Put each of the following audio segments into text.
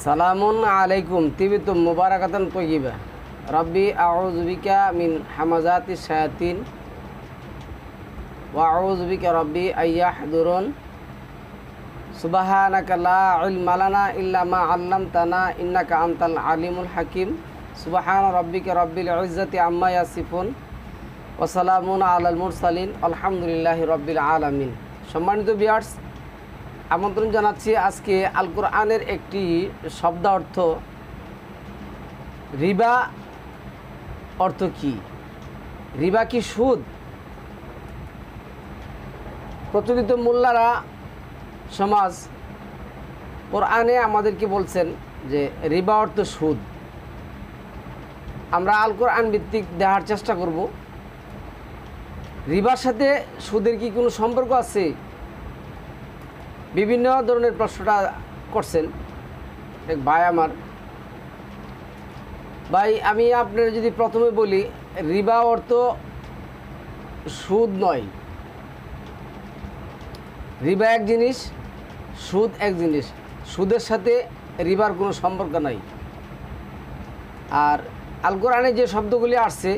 সালামুন আলাইকুম তিবিতুম মুবারাকাতান তয়্যিবা রব্বি আউযু বিকা মিন হামাযাতিশ শায়াতিন ওয়া আউযু বিকা রব্বি আইয়াহদুরুন সুবহানাকা লা ইলমা লানা ইল্লা মা 'আল্লামতানা ইন্নাকা আনতাল আলিমুল হাকিম সুবহানা রাব্বিকা রব্বিল ইজ্জাতি আম্মা ইয়াসিফুন ওয়া সালামুন আলাল মুরসালিন আলহামদুলিল্লাহি রব্বিল আলামিন। সম্মানিত ভিউয়ার্স, আমন্ত্রণ জানাচ্ছি আজকে আল কোরআনের একটি শব্দ অর্থ রিবা অর্থ কি? রিবা কি সুদ? প্রচলিত মোল্লারা সমাজ কোরআনে আমাদেরকে বলছেন যে রিবা অর্থ সুদ। আমরা আল কোরআন ভিত্তিক দেখার চেষ্টা করব রিবার সাথে সুদের কি কোনো সম্পর্ক আছে। বিভিন্ন ধরনের প্রশ্নটা করছেন এক ভাই আমার। ভাই, আমি আপনার যদি প্রথমে বলি, রিবা অর্থ সুদ নয়। রিবা এক জিনিস, সুদ এক জিনিস। সুদের সাথে রিবার কোনো সম্পর্ক নাই। আর আল কোরআনে যে শব্দগুলি আসছে,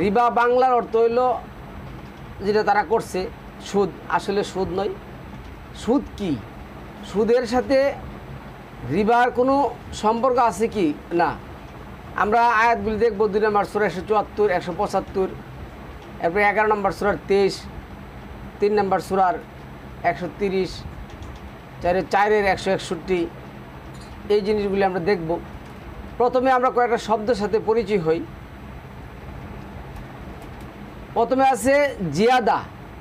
রিবা বাংলার অর্থ হইল যেটা তারা করছে সুদ, আসলে সুদ নয়। সুদ কি? সুদের সাথে রিবার কোনো সম্পর্ক আছে কি না? আমরা আয়াতগুলি দেখব। 2 নম্বর সূরা 174, 175, এরপরে 11 নম্বর সূরার 23, 3 নম্বর সূরার 130, 4-এর 161, এই জিনিসগুলি আমরা দেখব। প্রথমে আমরা কয়েকটা শব্দের সাথে পরিচয় হই। প্রথমে আছে জিয়াদা,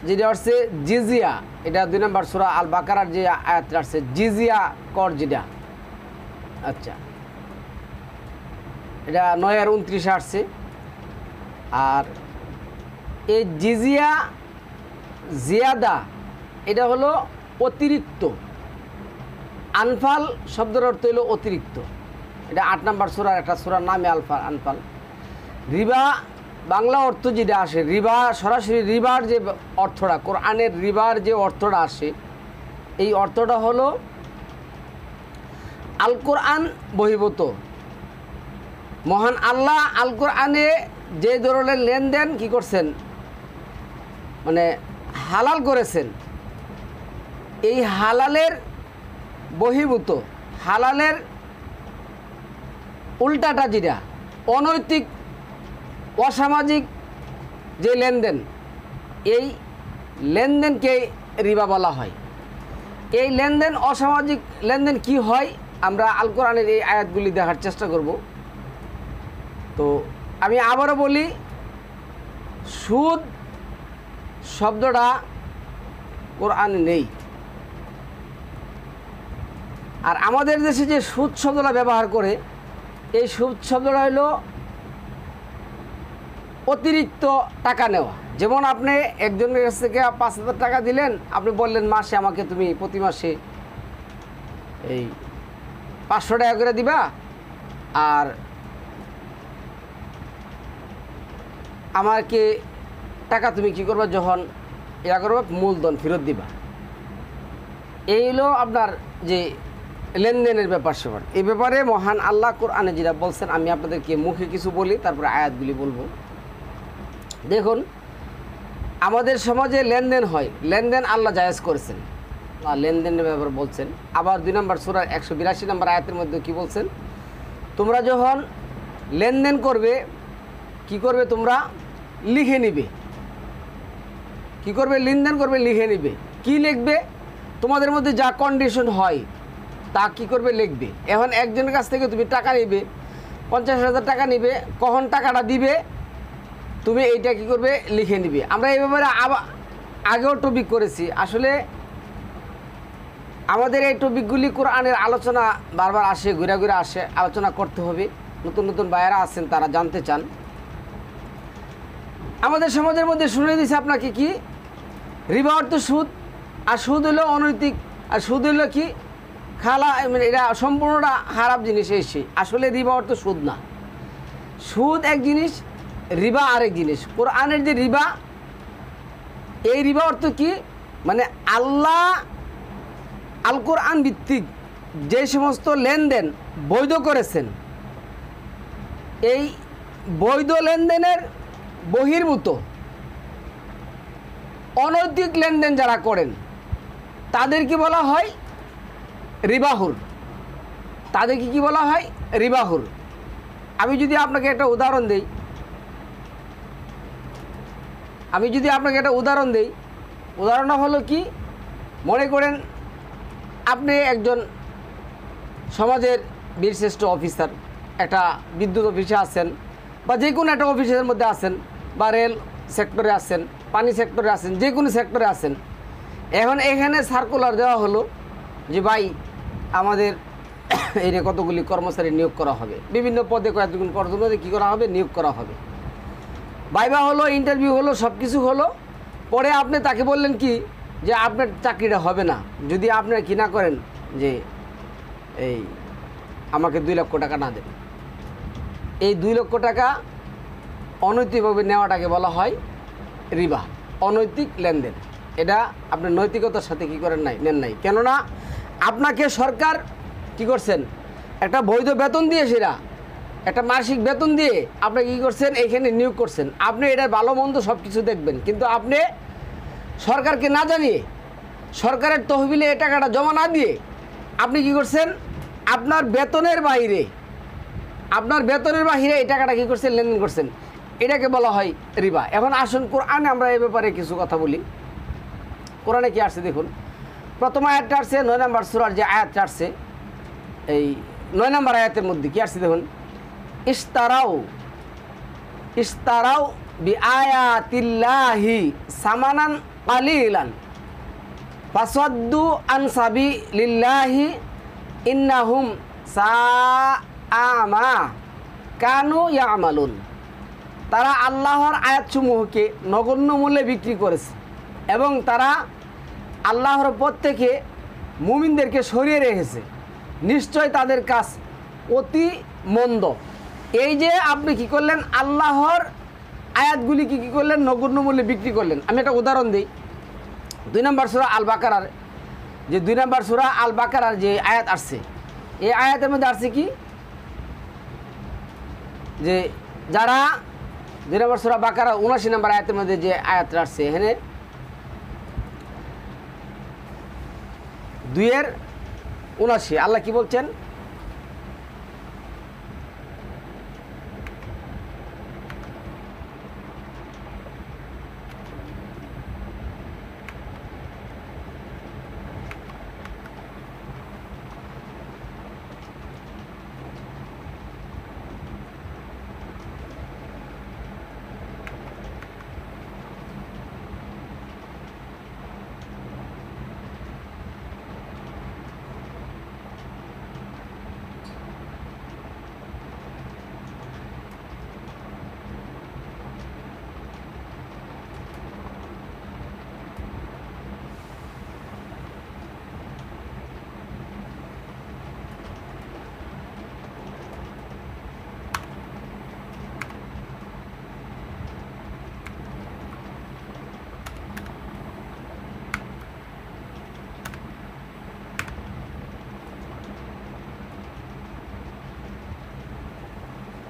যেটা হচ্ছে জিজিয়া। এটা 2 নম্বর সূরা আল বাকারার যে আয়াতটা আছে, জিজিয়া কর যেটা। আচ্ছা, এটা 9-29 আসছে। আর এই জিজিয়া জিয়াদা এটা হলো অতিরিক্ত। আনফাল শব্দের অর্থ হলো অতিরিক্ত। এটা 8 নম্বর সূরার একটা সূরার নামে আনফাল। রিবা বাংলা অর্থ যেটা আসে, রিবা সরাসরি রিবার যে অর্থটা, কোরআনের রিবার যে অর্থটা আসে, এই অর্থটা হলো আল কোরআন বহির্ভূত। মহান আল্লাহ আল কোরআনে যে ধরনের লেনদেন কি করছেন, মানে হালাল করেছেন, এই হালালের বহির্ভূত, হালালের উল্টাটা যেটা অনৈতিক অসামাজিক যে লেনদেন, এই লেনদেনকে রিবা বলা হয়। এই লেনদেন অসামাজিক লেনদেন কি হয়, আমরা আল কোরআনের এই আয়াতগুলি দেখার চেষ্টা করব। তো আমি আবারও বলি, সুদ শব্দটা কোরআনে নেই। আর আমাদের দেশে যে সুদ শব্দটা ব্যবহার করে, এই সুদ শব্দটা হলো অতিরিক্ত টাকা নেওয়া। যেমন আপনি একজনের কাছ থেকে 5,000 টাকা দিলেন, আপনি বললেন মাসে আমাকে তুমি প্রতি মাসে এই 500 টাকা করে দিবা, আর আমাকে টাকা তুমি কি করবা, যখন ইয়া করবা মূলধন ফেরত দিবা। এই হলো আপনার যে লেনদেনের ব্যাপার স্যাপার। এই ব্যাপারে মহান আল্লাহ কোরআনে যেটা বলছেন, আমি আপনাদেরকে মুখে কিছু বলি, তারপরে আয়াতগুলি বলবো। দেখুন, আমাদের সমাজে লেনদেন হয়, লেনদেন আল্লাহ জায়েজ করেছেন, লেনদেনের ব্যাপারে বলছেন। আবার 2 নম্বর সূরার 182 নম্বর আয়াতের মধ্যে কি বলছেন, তোমরা যখন লেনদেন করবে কি করবে, তোমরা লিখে নিবে। কি করবে? লেনদেন করবে, লিখে নিবে। কি লিখবে? তোমাদের মধ্যে যা কন্ডিশন হয় তা কি করবে, লিখবে। এখন একজনের কাছ থেকে তুমি টাকা নিবে, 50,000 টাকা নিবে, কখন টাকাটা দিবে তুমি এইটা কি করবে, লিখে নিবে। আমরা এই ব্যাপারে আগেও টপিক করেছি। আসলে আমাদের এই টপিকগুলি কোরআনের আলোচনা বারবার আসে, ঘুরে ঘুরে আসে, আলোচনা করতে হবে। নতুন নতুন ভাইয়েরা আছেন, তারা জানতে চান। আমাদের সমাজের মধ্যে শুনে দিছে আপনাকে কি, রিবা অর্থ সুদ। আর সুদ হলো অনৈতিক, আর সুদ হলো কি খালা, মানে এটা সম্পূর্ণটা খারাপ জিনিস। এসে আসলে রিবা অর্থ সুদ না। সুদ এক জিনিস, রিবা আরেক জিনিস। কোরআনের যে রিবা, এই রিবা অর্থ কি, মানে আল্লাহ আল কোরআন ভিত্তিক যে সমস্ত লেনদেন বৈধ করেছেন, এই বৈধ লেনদেনের বহির্ভূত অনৈতিক লেনদেন যারা করেন তাদেরকে বলা হয় রিবাহুর। তাদেরকে কি বলা হয়? রিবাহুর। আমি যদি আপনাকে একটা উদাহরণ দেই, উদাহরণটা হলো কি, মনে করেন আপনি একজন সমাজের বীরশ্রেষ্ঠ অফিসার, একটা বিদ্যুৎ অফিসে আছেন বা যে কোনো একটা অফিসের মধ্যে আছেন, বা রেল সেক্টরে আছেন, পানি সেক্টরে আছেন, যে কোনো সেক্টরে আছেন। এখন এখানে সার্কুলার দেওয়া হলো যে ভাই আমাদের এই কতগুলি কর্মচারী নিয়োগ করা হবে, বিভিন্ন পদে কয়েকজন কর্মচারী কী করা হবে, নিয়োগ করা হবে। ভাইবা হলো, ইন্টারভিউ হলো, সব কিছু হলো। পরে আপনি তাকে বললেন কি যে আপনার চাকরিটা হবে না যদি আপনারা কি না করেন যে এই আমাকে 2 লক্ষ টাকা না দেন। এই 2 লক্ষ টাকা অনৈতিকভাবে নেওয়াটাকে বলা হয় রিবা, অনৈতিক লেনদেন। এটা আপনি নৈতিকতার সাথে কি করেন নাই, নেন নাই। কেননা আপনাকে সরকার কি করছেন, একটা বৈধ বেতন দিয়ে, সেটা একটা মাসিক বেতন দিয়ে আপনি কী করছেন, এইখানে নিয়োগ করছেন। আপনি এটার ভালো মন্দ সব কিছু দেখবেন, কিন্তু আপনি সরকারকে না জানিয়ে, সরকারের তহবিলে এই টাকাটা জমা না দিয়ে আপনি কি করছেন, আপনার বেতনের বাইরে এই টাকাটা কী করছেন, লেনদেন করছেন। এটাকে বলা হয় রিবা। এখন আসুন কোরআনে আমরা এই ব্যাপারে কিছু কথা বলি। কোরআনে কি আসছে দেখুন, প্রথম আয়াতটা আসছে 9 নম্বর সূরার যে আয়াতটা আসছে, এই 9 নম্বর আয়াতের মধ্যে কি আসছে দেখুন, ইস্তারাউ বিআয়াতিল্লাহি সামানান কালিলান ফাসাদ্দু আন সাবিলিল্লাহি ইন্নাহুম সাআ মা কানু ইয়ামালুন। তারা আল্লাহর আয়াতসমূহকে নগণ্য মূল্যে বিক্রি করেছে এবং তারা আল্লাহর পথ থেকে মুমিনদেরকে সরিয়ে রেখেছে। নিশ্চয় তাদের কাজ অতি মন্দ। এই যে আপনি কি করলেন, আল্লাহর আয়াতগুলি কি করলেন, নগণ্য মূল্যে বিক্রি করলেন। আমি একটা উদাহরণ দিই। 2 নম্বর সূরা আল বাকারার যে 2 নম্বর সূরা আল বাকারার যে আয়াত আসছে, এই আয়াতের মধ্যে আসছে কি যে যারা 2 নম্বর সূরা বাকারা 79 নম্বর আয়াতের মধ্যে যে আয়াতটা আসছে, এখানে 2:79 আল্লাহ কি বলছেন,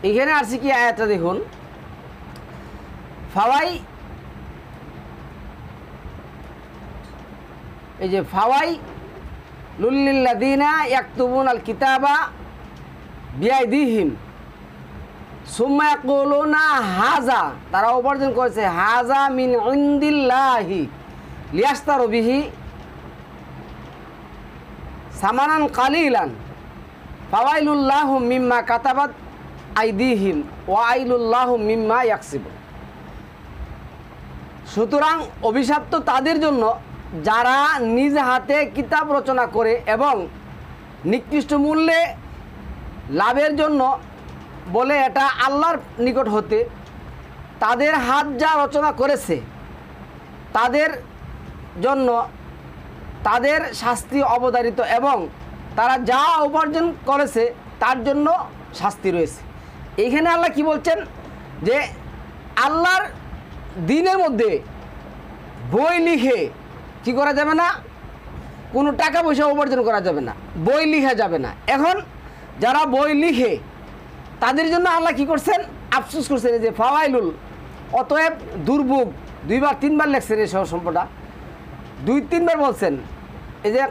এখানে আসছে কি আয়াতটা দেখুন, ফাওয়াই, এই যে ফাওয়াই লুল্লিল্লাযিনা ইয়াকতুবুনাল কিতাবা বিআইদিহিম সুম্মা ইয়াকুলুনা হাযা, তারা উপার্জন করেছে হাযা মিন ইনদিল্লাহি লিয়াশতারু বিহি সামানান কালিলান ফাওয়াইলুল লাহুম মিম্মা কাতাবাত আইদিহিম ওয়া আইলুল্লাহুম মিম্মা ইয়াকসিবুন। সুতরাং অভিশাপ তো তাদের জন্য যারা নিজ হাতে কিতাব রচনা করে এবং নিকৃষ্ট মূল্যে লাভের জন্য বলে এটা আল্লাহর নিকট হতে তাদের হাত যা রচনা করেছে তাদের জন্য তাদের শাস্তি অবধারিত এবং তারা যা উপার্জন করেছে তার জন্য শাস্তি রয়েছে। এইখানে আল্লাহ কি বলছেন যে আল্লাহর দিনের মধ্যে বই লিখে কি করা যাবে না, কোনো টাকা পয়সা উপার্জন করা যাবে না, বই লেখা যাবে না। এখন যারা বই লিখে তাদের জন্য আল্লাহ কি করছেন, আফসোস করছেন যে ফাওয়াইলুল, অতএব দুর্ভোগ। 2বার 3বার লেখছেন এই সম্পদটা, 2-3বার বলছেন। এই যে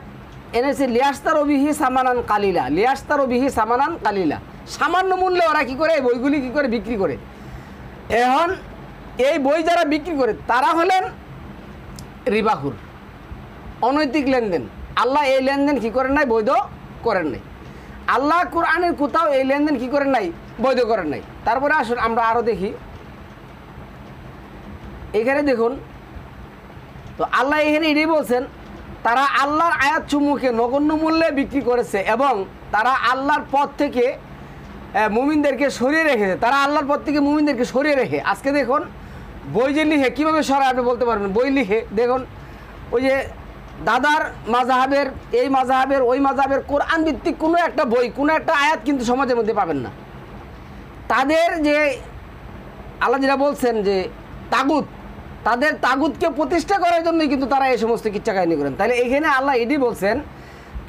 এনেছে লিয়াস্তার অবিহি সামানান কালিলা, লিয়াস্তার অবিহি সামানান কালিলা, সামান্য মূল্যে ওরা কী করে এই বইগুলি কী করে বিক্রি করে। এখন এই বই যারা বিক্রি করে তারা হলেন রিবাহুর, অনৈতিক লেনদেন। আল্লাহ এই লেনদেন কী করেন নাই, বৈধ করেন নাই। আল্লাহ কোরআনের কোথাও এই লেনদেন কী করেন নাই, বৈধ করেন নাই। তারপরে আসুন আমরা আরও দেখি, এখানে দেখুন তো আল্লাহ এখানে এটাই বলছেন, তারা আল্লাহর আয়াতসমূহকে নগণ্য মূল্যে বিক্রি করেছে এবং তারা আল্লাহর পথ থেকে মুমিনদেরকে সরিয়ে রেখেছে। তারা আল্লাহর পথ থেকে মুমিনদেরকে সরিয়ে রেখে আজকে দেখুন বই যে লিখে কীভাবে সরায় আপনি বলতে পারবেন। বই লিখে দেখুন ওই যে দাদার মাযহাবের, এই মাযহাবের, ওই মাযহাবের কোরআন ভিত্তিক কোনো একটা বই, কোনো একটা আয়াত কিন্তু সমাজের মধ্যে পাবেন না। তাদের যে আল্লাহ যেটা বলছেন যে তাগুত, তাদের তাগুতকে প্রতিষ্ঠা করার জন্যই কিন্তু তারা এই সমস্ত কিচ্ছা কাহিনী করেন। তাহলে এখানে আল্লাহ এটি বলছেন,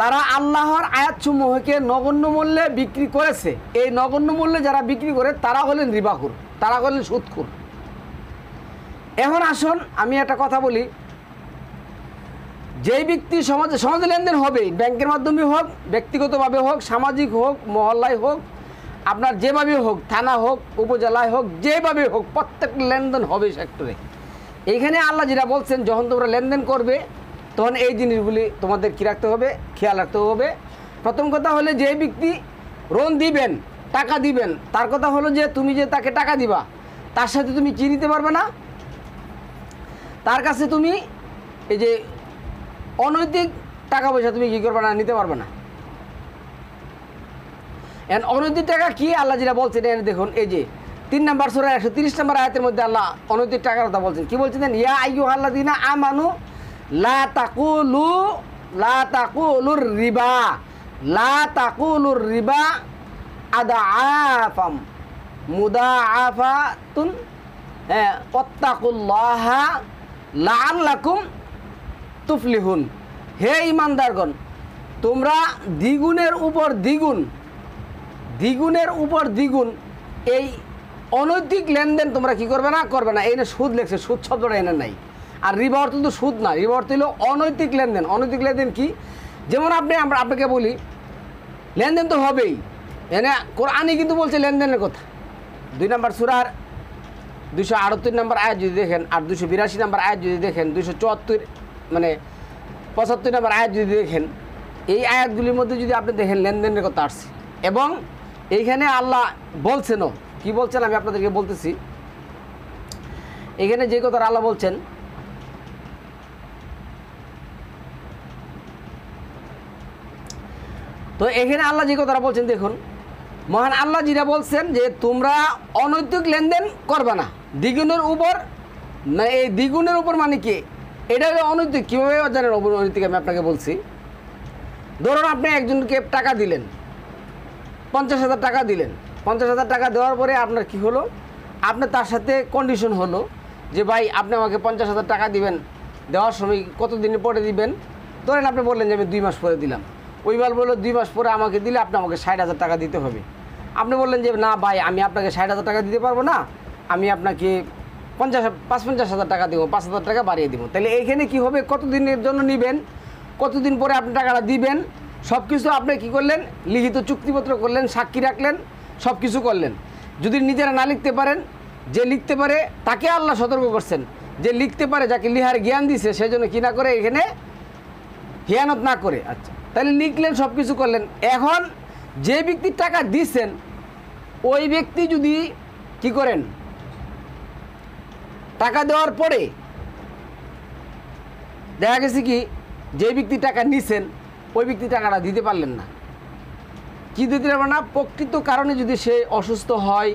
তারা আল্লাহর আয়াতসমূহকে নগণ্য মূল্যে বিক্রি করেছে। এই নগণ্য মূল্যে যারা বিক্রি করে তারা হলেন রিবাখুর, তারা হলেন সুদখোর। এখন আসুন আমি একটা কথা বলি, যেই ব্যক্তি সমাজে লেনদেন হবেই, ব্যাংকের মাধ্যমে হোক, ব্যক্তিগতভাবে হোক, সামাজিক হোক, মহল্লায় হোক, আপনার যেভাবে হোক, থানা হোক, উপজেলায় হোক, যেভাবে হোক, প্রত্যেকটা লেনদেন হবে সেক্টরে। এইখানে আল্লাহ যেটা বলছেন, যখন তোমরা লেনদেন করবে তখন এই জিনিসগুলি তোমাদের কী রাখতে হবে, খেয়াল রাখতে হবে। প্রথম কথা হলো যে ব্যক্তি ঋণ দিবেন, টাকা দিবেন, তার কথা হলো যে তুমি যে তাকে টাকা দিবা তার সাথে তুমি কি নিতে পারবে না, তার কাছে তুমি এই যে অনৈতিক টাকা পয়সা তুমি কী করবে না, নিতে পারবে না। অনৈতিক টাকা কি আল্লাহ যেটা বলছেন দেখুন, এই যে 3 নম্বর সূরা 130 নম্বর আয়াতের মধ্যে আল্লাহ অনৈতিক টাকার কথা বলছেন। কি বলছেন, ইয়া আইয়ুহাল্লাযীনা আমানু লা তাকুলুর রিবা, লা তাকুলুর রিবা আদাআফাম মুদাআফাতুন ওয়াত্তাকুল্লাহা লাআল্লাকুম তুফলিহুন। হে ঈমানদারগণ, তোমরা দ্বিগুণের উপর দ্বিগুণ, দ্বিগুণের উপর দ্বিগুণ এই অনৈতিক লেনদেন তোমরা কি করবে না, করবে না। এই সুদ লেখছে, সুদ শব্দটা এনে নাই। আর রিবা অর্থ তো সুদ না, রিবা অর্থ হলো অনৈতিক লেনদেন। অনৈতিক লেনদেন কি, যেমন আমরা আপনাকে বলি লেনদেন তো হবেই, এনে কোরআনে কিন্তু বলছে লেনদেনের কথা। 2 নম্বর সূরার 238 নম্বর আয়াত যদি দেখেন, আর 282 নম্বর আয়াত যদি দেখেন, 274 মানে 75 নম্বর আয়াত যদি দেখেন, এই আয়াতগুলির মধ্যে যদি আপনি দেখেন লেনদেনের কথা আসছে। এবং এইখানে আল্লাহ বলছেনও, কি বলছেন আমি আপনাদেরকে বলতেছি। এখানে যে কথা আল্লাহ বলছেন, তো এখানে আল্লাহ যে কথাটা বলছেন দেখুন, মহান আল্লাহ যেটা বলছেন যে তোমরা অনৈতিক লেনদেন করবে না দ্বিগুণের উপর। মানে এই দ্বিগুণের উপর মানে কি, এটা হলো অনৈতিক। কীভাবে জানেন অনৈতিক, আমি আপনাকে বলছি। ধরুন আপনি একজনকে টাকা দিলেন, 50,000 টাকা দিলেন। 50,000 টাকা দেওয়ার পরে আপনার কি হলো, আপনার তার সাথে কন্ডিশন হলো যে ভাই আপনি আমাকে 50,000 টাকা দিবেন, দেওয়ার সময় কতদিন পরে দিবেন। ধরেন আপনি বললেন যে আমি 2 মাস পরে দিলাম। ওই মাল বললো 2 মাস পরে আমাকে দিলে আপনি আমাকে 60,000 টাকা দিতে হবে। আপনি বললেন যে না ভাই আমি আপনাকে 60,000 টাকা দিতে পারবো না, আমি আপনাকে 50,000 টাকা দেবো, 5,000 টাকা বাড়িয়ে দেবো। তাহলে এইখানে কি হবে, কতদিনের জন্য নেবেন, কতদিন পরে আপনি টাকাটা দিবেন, সব কিছু আপনি কী করলেন, লিখিত চুক্তিপত্র করলেন, সাক্ষী রাখলেন, সব কিছু করলেন। যদি নিজেরা না লিখতে পারেন, যে লিখতে পারে তাকে আল্লাহ সতর্ক করছেন, যে লিখতে পারে, যাকে লিহার জ্ঞান দিছে সেজন্য কি না করে, এখানে হিয়ানত না করে। আচ্ছা, তাহলে লিখলেন, সব কিছু করলেন। এখন যে ব্যক্তি টাকা দিচ্ছেন ওই ব্যক্তি যদি কি করেন, টাকা দেওয়ার পরে দেখা গেছে কি যে ব্যক্তি টাকা নিছেন ওই ব্যক্তি টাকাটা দিতে পারলেন না। কি দিতে পারবেন না, প্রকৃত কারণে যদি সে অসুস্থ হয়,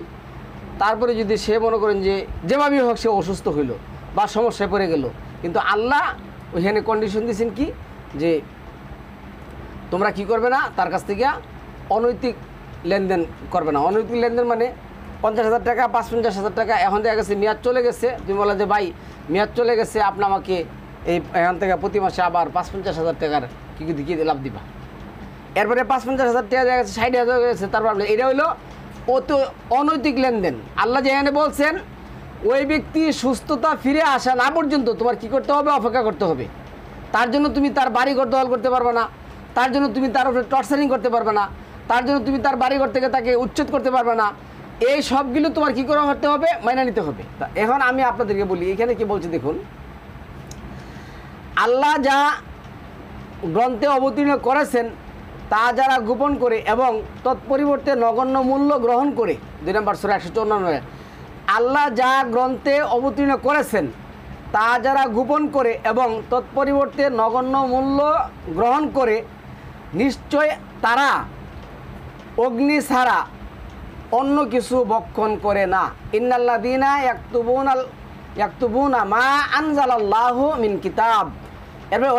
তারপরে যদি সে মনে করেন যে যেভাবেই হোক সে অসুস্থ হইল বা সমস্যায় পড়ে গেল, কিন্তু আল্লাহ ওইখানে কন্ডিশন দিয়েছেন কি, যে তোমরা কি করবে না, তার কাছ থেকে অনৈতিক লেনদেন করবে না। অনৈতিক লেনদেন মানে 50,000 টাকা, 55,000 টাকা, এখন দেখা গেছে মেয়াদ চলে গেছে, তুমি বলো যে ভাই মেয়াদ চলে গেছে, আপনি আমাকে এই এখান থেকে প্রতি মাসে আবার 55,000 টাকার কি লাভ দিবা। এরপরে ৫-৫০ হাজার টাকা দেখা গেছে ৬০,০০০ হয়ে গেছে, তারপর এটা হলো অত অনৈতিক লেনদেন। আল্লাহ যেখানে বলছেন ওই ব্যক্তি সুস্থতা ফিরে আসা না পর্যন্ত তোমার কি করতে হবে, অপেক্ষা করতে হবে। তার জন্য তুমি তার বাড়িঘর দখল করতে পারবে না, তার জন্য তুমি তার উপরে টর্চারিং করতে পারবে না, তার জন্য তুমি তার বাড়িঘর থেকে তাকে উচ্ছেদ করতে পারবে না। এই সবগুলো তোমার কী করা হতে হবে, মাইনা নিতে হবে। তা এখন আমি আপনাদেরকে বলি এখানে কি বলছে দেখুন, আল্লাহ যা গ্রন্থে অবতীর্ণ করেছেন তা যারা গোপন করে এবং তৎপরিবর্তে নগণ্য মূল্য গ্রহণ করে, ২ নম্বর সূরা ১৫৪, আল্লাহ যা গ্রন্থে অবতীর্ণ করেছেন তা যারা গোপন করে এবং তৎপরিবর্তে নগণ্য মূল্য গ্রহণ করে নিশ্চয় তারা অগ্নি ছাড়া অন্য কিছু ভক্ষণ করে না। ইন্নাল্লাযীনা ইয়াকতুবুনা মা আনজালাল্লাহু মিন কিতাব, এরপরে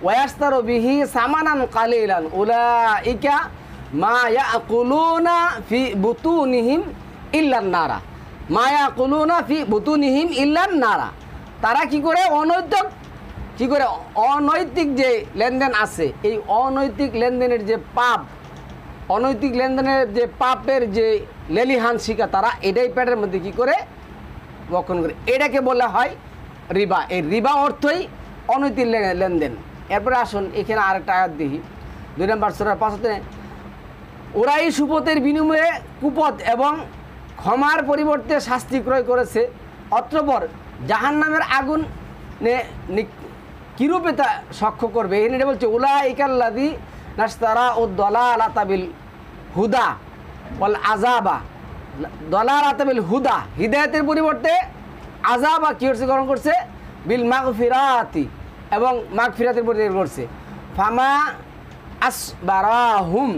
ওয়াস্তারু বিহি সামানান কালিলান উলাইকা মা ইয়াকুলুনা ফি বুতুনিহিম ইল্লান নারা, মা ইয়াকুলুনা ফি বুতুনিহিম ইল্লান নারা। তারা কি করে অনৈতিক যে লেনদেন আছে, এই অনৈতিক লেনদেনের যে পাপ, অনৈতিক লেনদেনের যে পাপের যে লেলিহান শিকা, তারা এটাই পেটের মধ্যে কি করে ভক্ষণ করে। এটাকে বলা হয় রিবা। এই রিবা অর্থই অনৈতিক লেনদেন। এরপরে আসুন এখানে আরেকটা আয়াত দেখি, ২ নম্বর সূরা ৫-তে, ওরাই সুপথের বিনিময়ে কুপথ এবং ক্ষমার পরিবর্তে শাস্তি ক্রয় করেছে, অতঃপর জাহান্নামের আগুন কিরূপে তা সাক্ষ্য করবে। এখানে এটা বলছে উলাইকাল্লাযী নাশতারা উদ-দালালাতা বিল হুদা ওয়াল আযাবা, দালালাতা বিল হুদা, হিদায়াতের পরিবর্তে আযাবা কি গ্রহণ করছে, বিল মাগফিরাতি, এবং মাগফিরাতের পরিবর্তে করছে। ফামা আসবারাহুম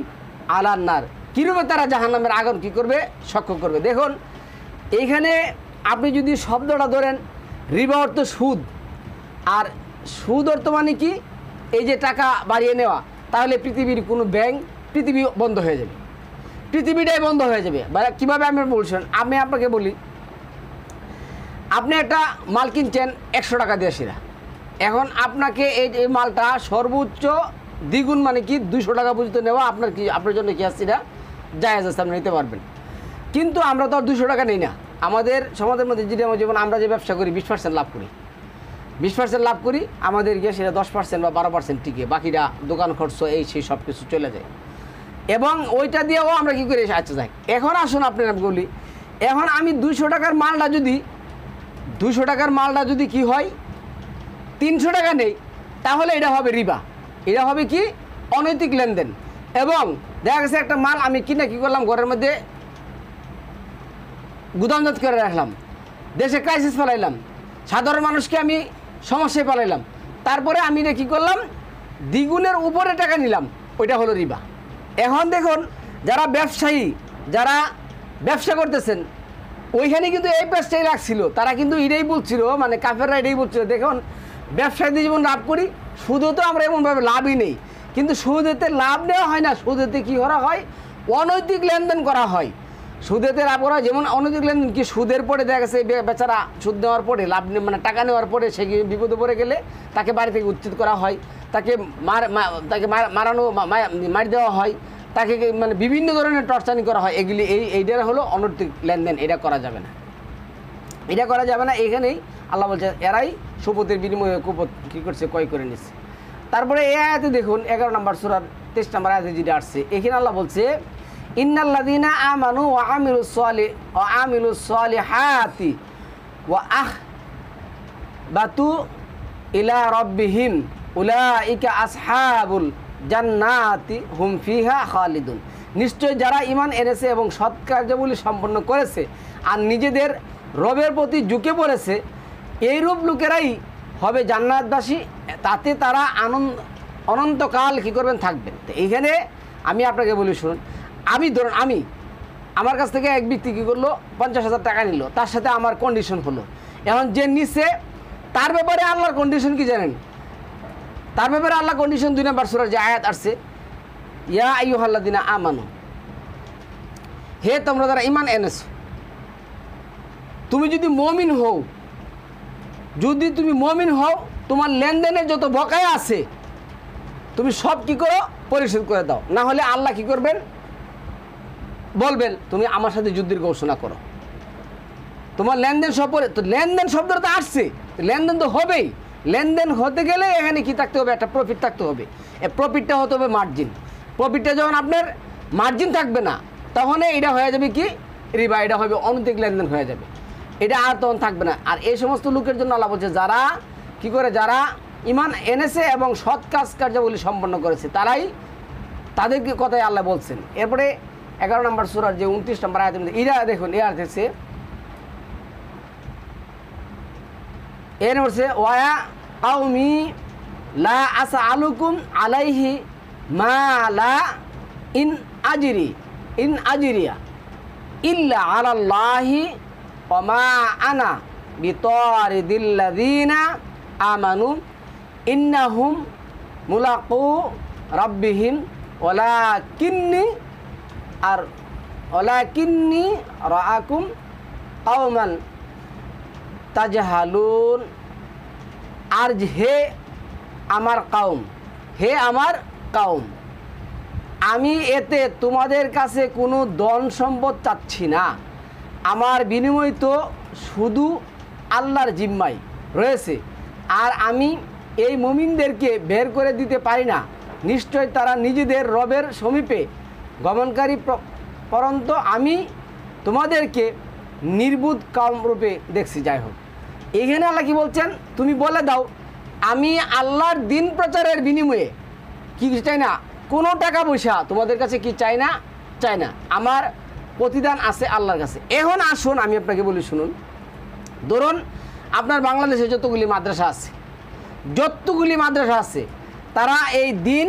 আলান নার, কিরূপে তারা জাহান্নামের আগুন কি করবে, সাক্ষ্য করবে। দেখুন এইখানে আপনি যদি শব্দটা ধরেন, রিবা অর্থ সুদ, আর সুদ অর্থ মানে কি, এই যে টাকা বাড়িয়ে নেওয়া, তাহলে পৃথিবীর কোনো ব্যাংক, পৃথিবী বন্ধ হয়ে যাবে, পৃথিবীটাই বন্ধ হয়ে যাবে। কীভাবে আমি বলছেন, আমি আপনাকে বলি, আপনি একটা মাল কিনছেন ১০০ টাকা দিয়ে সেরা, এখন আপনাকে এই মালটা সর্বোচ্চ দ্বিগুণ মানে কি ২০০ টাকা পর্যন্ত নেওয়া আপনার জন্য কি আসছে না, জায়েজ আছে, আপনি নিতে পারবেন। কিন্তু আমরা তো আর ২০০ টাকা নেই না। আমাদের সমাজের মধ্যে যেমন আমরা যে ব্যবসা করি 20% লাভ করি, 20% লাভ করি, আমাদের গিয়ে সেটা 10% বা 12% টিকে, বাকিটা দোকান খরচ এই সেই সব কিছু চলে যায়, এবং ওইটা দিয়েও আমরা কী করি, আচ্ছা যাই। এখন আসুন আপনার বলি, এখন আমি 200 টাকার মালটা যদি কি হয় 300 টাকা নেই, তাহলে এটা হবে রিবা, এটা হবে কি অনৈতিক লেনদেন। এবং দেখা গেছে একটা মাল আমি কি করলাম, ঘরের মধ্যে গুদামজাত করে রাখলাম, দেশে ক্রাইসিস ফেলাইলাম, সাধারণ মানুষকে আমি সমস্যায় ফেলাইলাম, তারপরে আমি এটা কী করলাম, দ্বিগুণের উপরে টাকা নিলাম, ওইটা হলো রিবা। এখন দেখুন যারা ব্যবসায়ী, যারা ব্যবসা করতেছেন, ওইখানে কিন্তু এই পেজটাই রাখছিল, তারা কিন্তু এটাই বলছিল, মানে কাফেররা এটাই বলছিল, দেখুন ব্যবসায়ীদের যেমন লাভ করি, সুদে তো আমরা এমনভাবে লাভই নেই, কিন্তু সুদেতে লাভ নেওয়া হয় না, সুদেতে কী করা হয়, অনৈতিক লেনদেন করা হয়। সুদেতে লাভ করা যেমন অনৈতিক লেনদেন কি, সুদের পরে দেখা গেছে বেচারা সুদ নেওয়ার পরে লাভ মানে টাকা নেওয়ার পরে সে বিপদে পড়ে গেলে তাকে বাড়ি থেকে উচ্ছেদ করা হয়, তাকে মার দেওয়া হয়, তাকে মানে বিভিন্ন ধরনের টর্চারিং করা হয়। এইটা হলো অনৈতিক লেনদেন, এটা করা যাবে না, এটা করা যাবে না। এখানেই আল্লাহ বলছে এরাই সুপথের বিনিময়ে কুপথ কী করছে, ক্রয় করে নিচ্ছে। তারপরে এই আয়াতে দেখুন 11 নম্বর সূরার 23 নম্বর আয়াতে যেটা আসছে, এখানে আল্লাহ বলছে ইন্নাল্লাযীনা আমানু ওয়া আমিলুস সলিহাতি ওয়া আখবাতু ইলা রাব্বিহিম উলাইকা আসহাবুল জান্নাতি হুম ফিহা খালিদুন। নিশ্চয় যারা ঈমান এনেছে এবং সৎ কার্যাবলী সম্পন্ন করেছে আর নিজেদের রবের প্রতি ঝুঁকে পড়েছে, এইরূপ লোকেরাই হবে জান্নাতবাসী, তাতে তারা অনন্তকাল কী করবেন, থাকবেন। তো এইখানে আমি আপনাকে বলি শুনুন, আমি আমার কাছ থেকে এক ব্যক্তি কী করলো 50,000 টাকা নিল, তার সাথে আমার কন্ডিশন হলো। এখন যে নিচ্ছে তার ব্যাপারে আল্লাহর কন্ডিশন কি জানেন, তার ব্যাপারে আল্লাহ কন্ডিশন 2 নম্বর সূরার যে আয়াত আসছে, ইয়া আইয়ুহাল্লাযীনা আমানু, হে তোমরা যারা ঈমান এনেছো, তুমি যদি মুমিন হও, তোমার লেনদেনে যত বকেয়া আছে তুমি সব কি করো পরিশোধ করে দাও, না হলে আল্লাহ কি করবেন বলবেন তুমি আমার সাথে যুদ্ধের ঘোষণা করো। তোমার লেনদেন সব তো লেনদেন শব্দটা তো আসছে, লেনদেন তো হবেই। লেনদেন হতে গেলে এখানে কি থাকতে হবে, একটা প্রফিট থাকতে হবে। এই প্রফিটটা হতে হবে মার্জিন। প্রফিটটা যখন আপনার মার্জিন থাকবে না তখন এটা হয়ে যাবে কি রিবা, এটা হবে অনৈতিক লেনদেন হয়ে যাবে, এটা আর তখন থাকবে না। আর এই সমস্ত লোকের জন্য আল্লাহ বলছে যারা কি করে, যারা ঈমান এনেছে এবং সৎ কাজ কার্যাবলী সম্পন্ন করেছে তারাই, তাদেরকে কথাই আল্লাহ বলছেন। এরপরে 11 নম্বর সূরার যে 29 নম্বর আয়াতের মধ্যে ইরা দেখুন, এ আসছে এর হচ্ছে ওয়া কাউমি লা আসআলুকুম আলাইহি মা লা ইন আজরিয়া ইল্লা আলাল্লাহি ওয়া মা আনা বিতারিদিল্লাযিনা আমানু ইন্নাহুম মুলাকু রাব্বিহিম ওয়ালাকিন্নি রাআকুম কাওমান তাজহালুন। আর হে আমার কাউম, আমি এতে তোমাদের কাছে কোনো ধন সম্পদ চাচ্ছি না, আমার বিনিময় তো শুধু আল্লাহর জিম্মায় রয়েছে। আর আমি এই মুমিনদেরকে বের করে দিতে পারি না, নিশ্চয় তারা নিজেদের রবের সমীপে গমনকারী পরন্ত আমি তোমাদেরকে নির্বুধ কাউম রূপে দেখছি। যাই হোক, এখানে আল্লাহ কি বলছেন, তুমি বলে দাও আমি আল্লাহর দিন প্রচারের বিনিময়ে কি চাই না, কোনো টাকা পয়সা তোমাদের কাছে কি চাই না, আমার প্রতিদান আছে আল্লাহর কাছে। এখন আসুন আমি আপনাকে বলি শুনুন, ধরুন আপনার বাংলাদেশে যতগুলি মাদ্রাসা আছে তারা এই দিন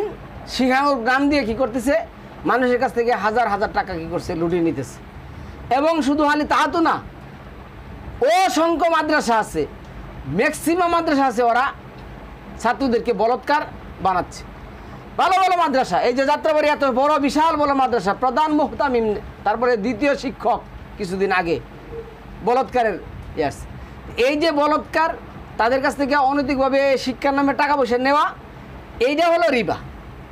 শিখানোর নাম দিয়ে কি করতেছে, মানুষের কাছ থেকে হাজার হাজার টাকা কি করছে, লুটিয়ে নিতেছে। এবং শুধু খালি তা তো না, অসংখ্য মাদ্রাসা আছে, ম্যাক্সিমাম মাদ্রাসা আছে ওরা ছাত্রদেরকে বলৎকার বানাচ্ছে। ভালো ভালো মাদ্রাসা, এই যে যাত্রাবাড়ি এত বড় বিশাল বড় মাদ্রাসা, প্রধান মুহতামিম, তারপরে দ্বিতীয় শিক্ষক কিছুদিন আগে বলৎকারের ইয়াস। এই যে বলৎকার, তাদের কাছ থেকে অনৈতিকভাবে শিক্ষার নামে টাকা পয়সা নেওয়া, এইটা হলো রিবা,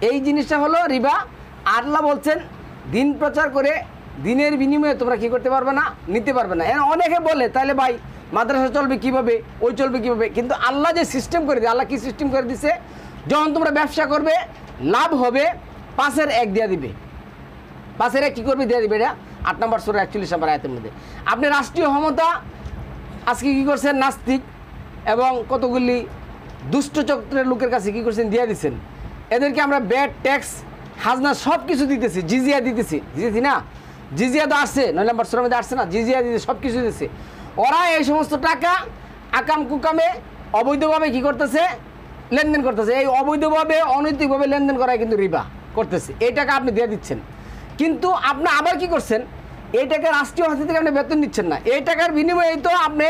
এই জিনিসটা হলো রিবা। আল্লাহ বলছেন দিন প্রচার করে দিনের বিনিময়ে তোমরা কি করতে পারবে না, নিতে পারবে না। অনেকে বলে তাহলে ভাই মাদ্রাসা চলবে কিভাবে, ওই চলবে কিভাবে, কিন্তু আল্লাহ যে সিস্টেম করে দিয়ে, আল্লাহ কি সিস্টেম করে দিছে, যখন তোমরা ব্যবসা করবে লাভ হবে 5-এর 1 দিয়ে দিবে, 5-এর 1 কী করবে দিয়ে দিবে। এটা 8 নম্বর সূরা 41 নম্বর আয়াতের মধ্যে। আপনি রাষ্ট্রীয় ক্ষমতা আজকে কী করছেন, নাস্তিক এবং কতগুলি দুষ্ট চক্রের লোকের কাছে কী করছেন, দিয়ে দিচ্ছেন। এদেরকে আমরা ব্যাট ট্যাক্স খাজনা সব কিছু দিতেছি, জিজিয়া দিতেছি না, জিজিয়া তো আসছে 9 নম্বর সূরার মধ্যে আসছে না, জিজিয়া দিতে সব কিছু দিতেছে। ওরা এই সমস্ত টাকা আকাম কুকামে অবৈধভাবে কি করতেছে, লেনদেন করতেছে। এই অবৈধভাবে অনৈতিকভাবে লেনদেন করায় কিন্তু রিবা করতেছে। এই টাকা আপনি দিয়ে দিচ্ছেন, কিন্তু আপনি আবার কি করছেন, এই টাকা রাষ্ট্রীয় হাতে থেকে আপনি বেতন নিচ্ছেন না। এই টাকার বিনিময়ে তো আপনি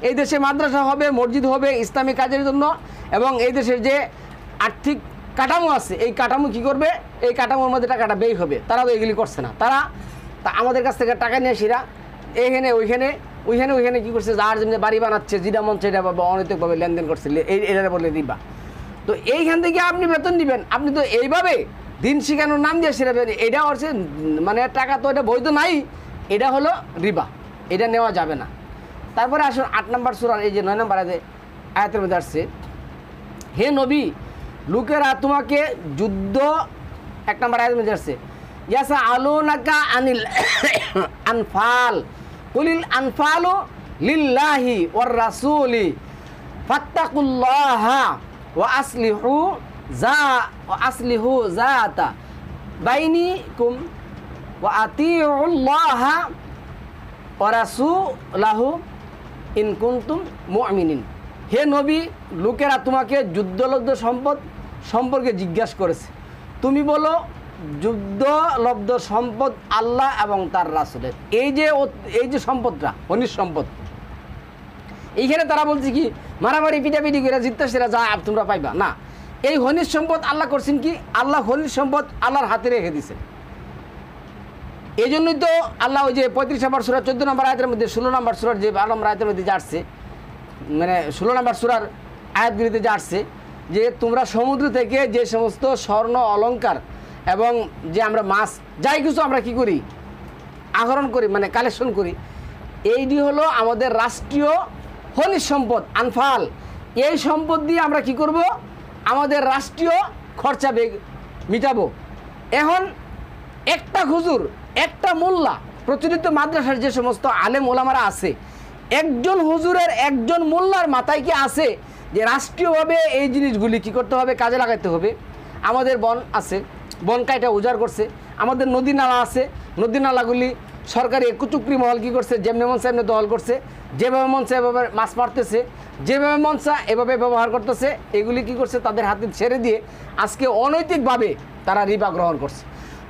এই দেশে মাদ্রাসা হবে, মসজিদ হবে ইসলামী কাজের জন্য, এবং এই দেশের যে আর্থিক কাঠামো আছে এই কাঠামো কি করবে, এই কাঠামোর মধ্যে টাকাটা ব্যয় হবে। তারা তো এগুলি করছে না, তারা আমাদের কাছ থেকে টাকা নিয়ে সেরা এখানে ওইখানে কী করছে, যার জন্য বাড়ি বানাচ্ছে, যেটা মন সেটা অনৈতিকভাবে লেনদেন করছে, এটা বলে দিবা। তো এইখান থেকে আপনি বেতন দিবেন, আপনি তো এইভাবে দিন শিখানোর নাম দিয়ে সেরাবেন, এটা হচ্ছে মানে টাকা তো এটা বৈধ নাই, এটা হলো রিবা, এটা নেওয়া যাবে না। তারপরে আসুন 8 নম্বর সূরার এই যে 9 নম্বর আয়াতের মধ্যে আসছে, হে নবী লোকেরা তোমাকে যুদ্ধ, 1 নম্বর আয়াতের মধ্যে আসছে, ইয়াসা আলুনাকা আনিল আনফাল কুলিল আনফালু লিল্লাহি ওয়ার রাসূলি ফাত্তাকুল্লাহা ওয়া আসলিহু যাতা বাইনিকুম ওয়া আতিউল্লাহা ওয়া রাসূলাহু ইন কুনতুম মুমিনিন। হে নবী লোকেরা তোমাকে যুদ্ধলব্ধ সম্পদ সম্পর্কে জিজ্ঞাসা করেছে, তুমি বলো যুদ্ধলব্ধ সম্পদ আল্লাহ এবং তার রাসূলের। এই যে সম্পদটা খনিজ সম্পদ, এইখানে তারা বলছে কি মারামারি পিটাপিটি করে জিততেছেরা যা তোমরা পাইবা না। এই খনিজ সম্পদ আল্লাহ করছেন কি, আল্লাহ খনিজ সম্পদ আল্লাহর হাতে রেখে দিয়েছেন। এই জন্যই তো আল্লাহ ওই যে 35 নম্বর সূরা 14 নম্বর আয়াতের মধ্যে 16 নম্বর সূরার যে 12 নম্বর আয়াতের মধ্যে যা আসছে, মানে 16 নম্বর সূরার আয়াতগুলিতে যা আসছে যে তোমরা সমুদ্র থেকে যে সমস্ত স্বর্ণ অলংকার এবং যে আমরা মাছ যাই কিছু আমরা কি করি, আহরণ করি, মানে কালেকশন করি, এইটি হলো আমাদের রাষ্ট্রীয় খনিজ সম্পদ আনফাল। এই সম্পদ দিয়ে আমরা কি করব, আমাদের রাষ্ট্রীয় খরচা মিটাবো। এখন একটা হুজুর, একটা মোল্লা, প্রচলিত মাদ্রাসার যে সমস্ত আলেম ওলামারা আছে, একজন হুজুরের, একজন মোল্লার মাথায় কি আছে যে রাষ্ট্রীয়ভাবে এই জিনিসগুলি কি করতে হবে, কাজে লাগাতে হবে। আমাদের বন আছে, বন কাইটা উজাড় করছে, আমাদের নদী নালা আছে, নদী নালাগুলি সরকারি কুচুকরি মহল কী করছে, যেমনি মন চায় এমনি দখল করছে, যেভাবে মন চায় এভাবে মাছ মারতেছে, যেভাবে মন চায় এভাবে ব্যবহার করতেছে। এগুলি কি করছে, তাদের হাতে ছেড়ে দিয়ে আজকে অনৈতিকভাবে তারা রিবা গ্রহণ করছে।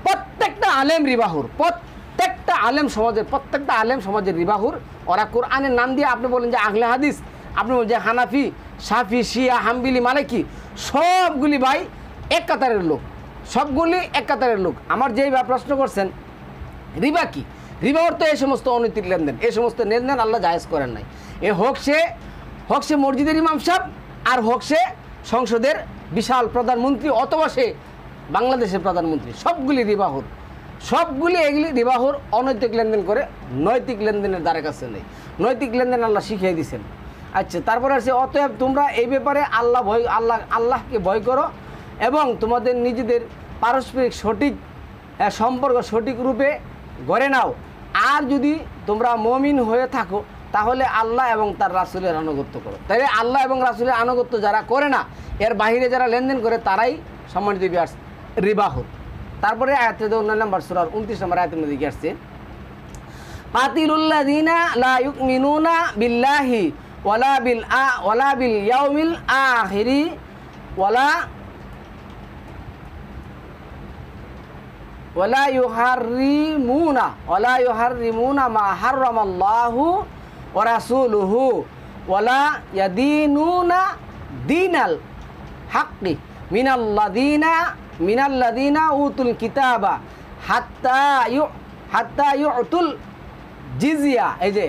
প্রত্যেকটা আলেম রিবাহুর, প্রত্যেকটা আলেম সমাজের, প্রত্যেকটা আলেম সমাজের রিবাহুর। ওরা কোরআনের নাম দিয়ে আপনি বলেন যে আহলে হাদিস, আপনি বলেন যে হানাফি, শাফি, শিয়া, হাম্বিলি, মালিকি, সবগুলি ভাই এক কাতারের লোক, সবগুলি এক কাতারের লোক। আমার যেই প্রশ্ন করছেন রিবা কি, রিবা অর্থ এই সমস্ত অনৈতিক লেনদেন, এই সমস্ত লেনদেন আল্লাহ জায়েজ করেন নাই। এ হোক সে মসজিদের ইমাম সাহেব, আর হোক সে সংসদের বিশাল প্রধানমন্ত্রী, অথবা সে বাংলাদেশের প্রধানমন্ত্রী, সবগুলি রিবাহুর, সবগুলি এগুলি রিবাহুর, অনৈতিক লেনদেন করে, নৈতিক লেনদেনের দ্বারের কাছে নেই। নৈতিক লেনদেন আল্লাহ শিখিয়ে দিয়েছেন। আচ্ছা, তারপরে আছে অতএব তোমরা এই ব্যাপারে আল্লাহকে ভয় করো এবং তোমাদের নিজেদের পারস্পরিক সঠিক সম্পর্ক সঠিক রূপে গড়ে নাও। আর যদি তোমরা মুমিন হয়ে থাকো তাহলে আল্লাহ এবং তার রাসূলের আনুগত্য করো। তাই আল্লাহ এবং রাসূলের আনুগত্য যারা করে না, এর বাহিরে যারা লেনদেন করে, তারাই সম্মানিত বিয়ার্স রিবাহুর। তারপরে আয়াতে 9 নম্বর সূরার 29 নম্বর আয়াতের মধ্যে কি আসছে, কাতিলুল্লাযিনা লা ইউমিনুনা বিল্লাহি ওয়ালা বিল ইয়াউমিল আখিরি ওয়ালা ইউহাররিমুনা মা হাররামাল্লাহু ওয়া রাসূলুহু ওয়ালা ইয়াদিনুনা দীনাল হাক্কি মিনাল্লাযিনা উতুল কিতাবা হাত্তা ইউতুল জিজিয়া, এই যে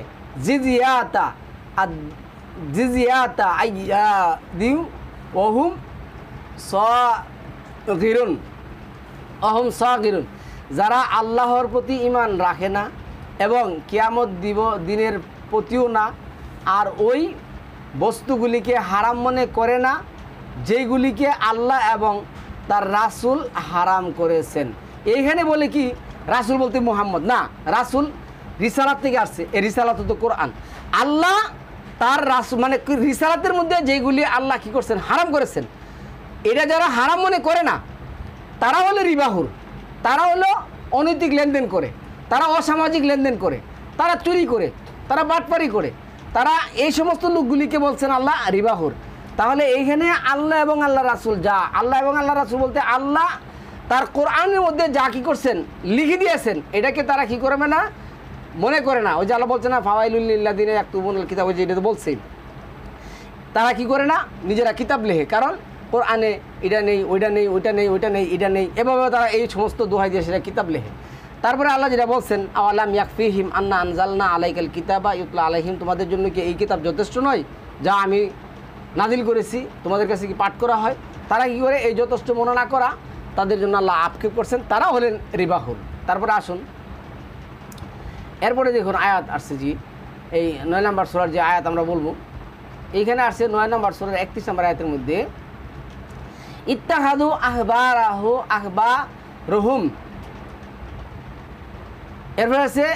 জিজিয়াতা আইয়াদিউ ওহুম সাগিরুন, যারা আল্লাহর প্রতি ঈমান রাখে না এবং কিয়ামত দিনের প্রতিও না, আর ওই বস্তুগুলিকে হারাম মনে করে না যেইগুলিকে আল্লাহ এবং তার রাসূল হারাম করেছেন। এইখানে বলে কি, রাসূল বলতে মুহাম্মদ না, রাসূল রিসালাত থেকে আসছে। এই রিসালাত তো কোরআন। আল্লাহ তার রাসূল মানে রিসালাতের মধ্যে যেগুলি আল্লাহ কি করছেন, হারাম করেছেন, এটা যারা হারাম মনে করে না, তারা হলো রিবাহুর, তারা হলো অনৈতিক লেনদেন করে, তারা অসামাজিক লেনদেন করে, তারা চুরি করে, তারা বাটপারি করে, তারা এই সমস্ত লোকগুলিকে বলছেন আল্লাহ রিবাহুর। তাহলে এইখানে আল্লাহ এবং আল্লাহ রাসূল, যা আল্লাহ এবং আল্লাহ রাসূল বলতে আল্লাহ তার কোরআনের মধ্যে যা কি করছেন, লিখে দিয়েছেন, এটাকে তারা কি করবে না, মনে করে না। ওই যে আল্লাহ বলছে না, ফাওয়াইলুল লিল্লাযিনা ইয়াকতুবুনাল কিতাব, ওই যে এটা তো বলছেই, তারা কি করে না, নিজেরা কিতাব লেখে, কারণ কোরআনে এটা নেই, ওইটা নেই, ওইটা নেই, ওইটা নেই, এটা নেই, এভাবে তারা এই সমস্ত দোহাই দিয়ে সেটা কিতাব লেখে। তারপরে আল্লাহ যেটা বলছেন, আওয়ালাম ইয়াকফিহিম আন্না আনজালনা আলাইকাল কিতাবা ইউতলা আলাইহিম, তোমাদের জন্য কি এই কিতাব যথেষ্ট নয় যা আমি নাজিল করেছি, তোমাদের কাছে কি পাঠ করা হয়? তারা কি করে, এই যথেষ্ট মনে না করা, তাদের জন্য আল্লাহ আক্ষেপ করছেন, তারা হলেন রিবাহুল। তারপরে আসুন, এরপরে দেখুন আয়াত আসছে জি, এই 9 নম্বর সূরার যে আয়াত আমরা বলবো, এইখানে আসছে 9 নম্বর সূরার 31 নম্বর আয়াতের মধ্যে, ইত্তাহাদু আহবারহুম, এরপরে আছে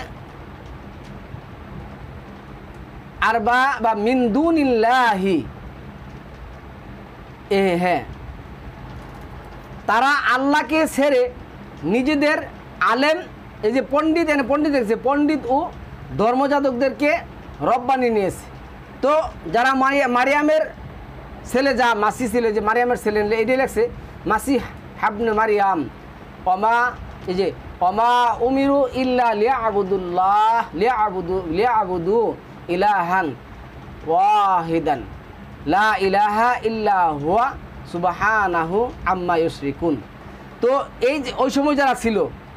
আরবা বা মিন দুনিল্লাহি, হ্যাঁ, তারা আল্লাহকে ছেড়ে নিজেদের আলেম, এই যে পণ্ডিত দেখছে, পণ্ডিত ও ধর্মযাজকদেরকে রব বানিয়ে নিয়েছে। তো যারা মারিয়ামের ছেলে, যা মাসি ছিল, যে মারিয়ামের ছেলে, এটাই লেখছে মাসিহ হাবনে মারিয়াম, এই যে অমা উমিরু ইল্লা লিয়াবুদু ইলাহান ওয়াহিদান লা ইলাহা ইল্লা হুয়া সুবহানাহু আম্মা ইউশরিকুন। তো এই যে ওই সময় যারা ছিল,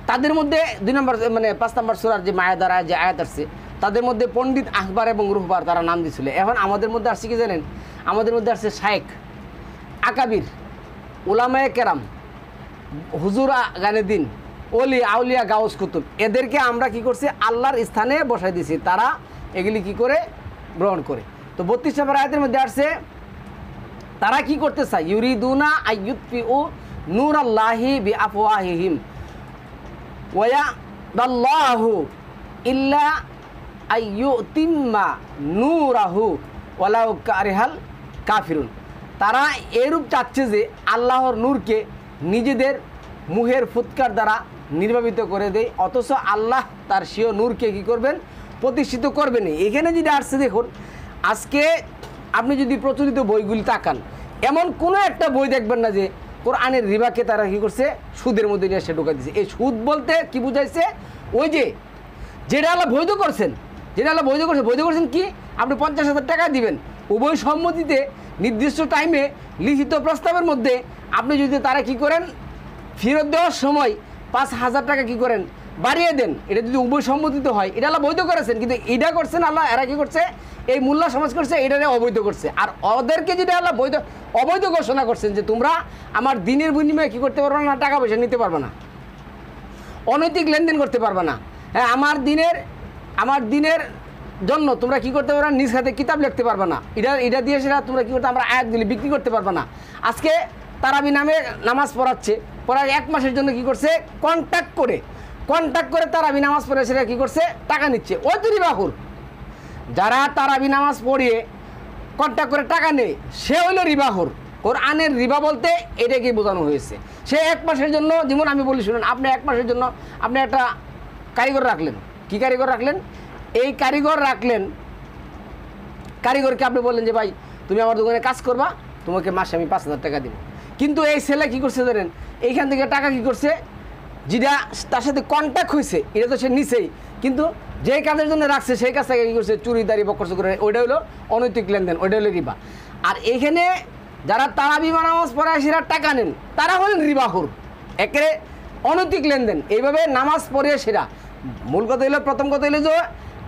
তাদের মধ্যে 2 নম্বর মানে 5 নম্বর সূরার যে মায়াদারা যে আয়াত আসছে, তাদের মধ্যে পণ্ডিত, আহবার এবং রুহবার তারা নাম দিয়েছিল। এখন আমাদের মধ্যে আসছে কি জানেন, আমাদের মধ্যে আসছে শায়েখ। আকাবির, উলামায়ে কেরাম, হুজুর গানে দিন, অলি আউলিয়া গাউস কুতুব, এদেরকে আমরা কি করছি আল্লাহর স্থানে বসাই দিছি, তারা এগুলি কি করে গ্রহণ করে। তো 32 নম্বর আয়াতের মধ্যে আসছে তারা কি করতে চায়, ইউরিদুনা আইয়ুতফিউ নূরাল্লাহি বিআফওয়াহিহিম ওয়া দাল্লাহু ইল্লা আইয়ুতিম্মা নূরাহু ওয়ালাউ কারিহাল কাফিরুন। তারা এরূপ চাচ্ছে যে আল্লাহর নূরকে নিজেদের মুহের ফুৎকার দ্বারা নির্বাপিত করে দেয়, অথচ আল্লাহ তার স্বীয় নূরকে কী করবেন, প্রতিষ্ঠিত করবেন। এখানে যেটা আসছে দেখুন, আজকে আপনি যদি প্রচলিত বইগুলি তাকান, এমন কোনো একটা বই দেখবেন না যে কোরআনের রিবাকে তারা কী করছে সুদের মধ্যে নিয়ে এসে ঢোকা দিচ্ছে। এই সুদ বলতে কি বুঝাইছে, ওই যে যেটা আল্লাহ বৈধ করছেন, যেটা আল্লাহ বৈধ করছেন কি, আপনি 50,000 টাকা দিবেন, উভয় সম্মতিতে নির্দিষ্ট টাইমে লিখিত প্রস্তাবের মধ্যে আপনি যদি তারা কি করেন ফেরত দেওয়ার সময় 5,000 টাকা কি করেন বাড়িয়ে দেন, এটা যদি উভয় সম্মতিতে হয়, এটা আল্লাহ বৈধ করেছেন। কিন্তু এটা করছেন আল্লাহ, এরা কি করছে, এই মোল্লা সমাজ করছে, এটারে অবৈধ করছে। আর ওদেরকে যেটা আল্লাহ অবৈধ ঘোষণা করছেন যে তোমরা আমার দিনের বিনিময়ে কী করতে পারবে না, টাকা পয়সা নিতে পারবে না, অনৈতিক লেনদেন করতে পারবে না। হ্যাঁ, আমার দিনের জন্য তোমরা কি করতে পারবে না, নিজ হাতে কিতাব লিখতে পারবে না, এটা দিয়ে সেটা তোমরা কী করতে, আমরা আয়াতগুলি বিক্রি করতে পারবে না। আজকে তারাবি নামে নামাজ পড়াচ্ছে, পড়ায় 1 মাসের জন্য কি করছে, কন্ট্যাক্ট করে তারাবি নামাজ পড়ে সেটা কী করছে, টাকা নিচ্ছে। ওই তো রিবাহুর, যারা তারাবি নামাজ পড়িয়ে কন্ট্যাক্ট করে টাকা নেয় সে হইল রিবাহুর। কোরআনের রিবা বলতে এটাকেই বোঝানো হয়েছে। সে 1 মাসের জন্য, যেমন আমি বলি শুনুন, আপনি 1 মাসের জন্য আপনি একটা কারিগর রাখলেন, কি কারিগর রাখলেন, এই কারিগর রাখলেন, কারিগরকে আপনি বললেন যে ভাই তুমি আমার দোকানে কাজ করবা, তোমাকে মাসে আমি 5,000 টাকা দিব। কিন্তু এই ছেলে কী করছে জানেন, এইখান থেকে টাকা কী করছে, যেটা তার সাথে কন্ট্যাক্ট হয়েছে এটা তো সে নিছেই, কিন্তু যেই কাজের জন্য রাখছে সেই কাজটাকে কী করছে চুরিদারি বকরচ করে, ওইটা হলো অনৈতিক লেনদেন, ওইটা হলো রিবা। আর এইখানে যারা তারাবি নামাজ পড়ায় সেরা টাকা নেন তারা হলেন রিবাহুর, একেবারে অনৈতিক লেনদেন। এইভাবে নামাজ পড়ে সেরা মূল কথা হলো, প্রথম কথা হলো যে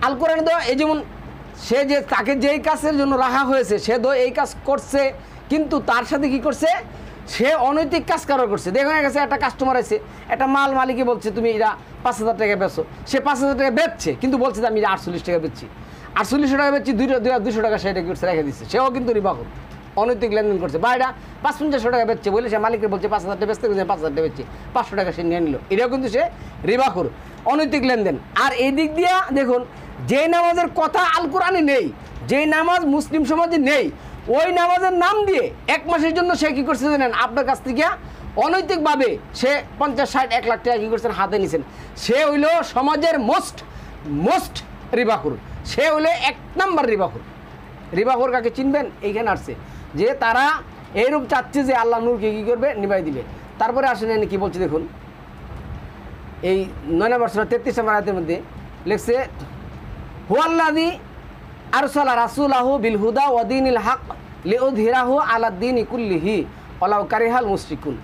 আল কোরআন তো এই যেমন সে যে তাকে যেই কাজের জন্য রাখা হয়েছে সে তো এই কাজ করছে, কিন্তু তার সাথে কি করছে, সে অনৈতিক কাজ কারো করছে। দেখুন গেছে একটা কাস্টমার আছে, একটা মাল মালিকে বলছে তুমি এরা 5,000 টাকা বেচো, সে 5,000 টাকা বেচছে, কিন্তু বলছে যে আমি 48 টাকা বেচছি, 48 টাকা বেচছি, 200 টাকা সেটা কি করছে রেখে দিচ্ছে, সেও কিন্তু রিবাহুর, অনৈতিক লেনদেন করছে। বা এটা 550 টাকা বেচছে বলে সে মালিককে বলছে 5,000 টাকা বেচতে, 5,000 টাকা বেচছি, 500 টাকা সে নিয়ে নিল, এটাও কিন্তু সে রিবাহুর, অনৈতিক লেনদেন। আর এই দিক দিয়ে দেখুন, যে নামাজের কথা আল কোরআনে নেই, যে নামাজ মুসলিম সমাজে নেই, ওই নামাজের নাম দিয়ে 1 মাসের জন্য সে কী করছে জানেন, আপনার কাছ থেকে অনৈতিকভাবে সে 50, 60, 1 লাখ টাকা কী করছেন হাতে নিছেন। সে হইল সমাজের মোস্ট রিবাহুর, সে হইলো 1 নম্বর রিবাহুর। রিবাহুর কাকে চিনবেন, এইখানে আসছে যে তারা এইরূপ চাচ্ছে যে আল্লাহ নূরকে কী করবে, নিভাই দিবে। তারপরে আসেন কি বলছে দেখুন, এই 9 নম্বর সূরা 33 নম্বর আয়াতের মধ্যে লিখছে, হুয়াল্লাযী আরসালা রাসূলাহু বিল হুদা ওয়া দীনিল হক লিউযহিরাহু আলা দীনি কুল্লিহি ওয়ালাউ কারিহাল মুশরিকুন।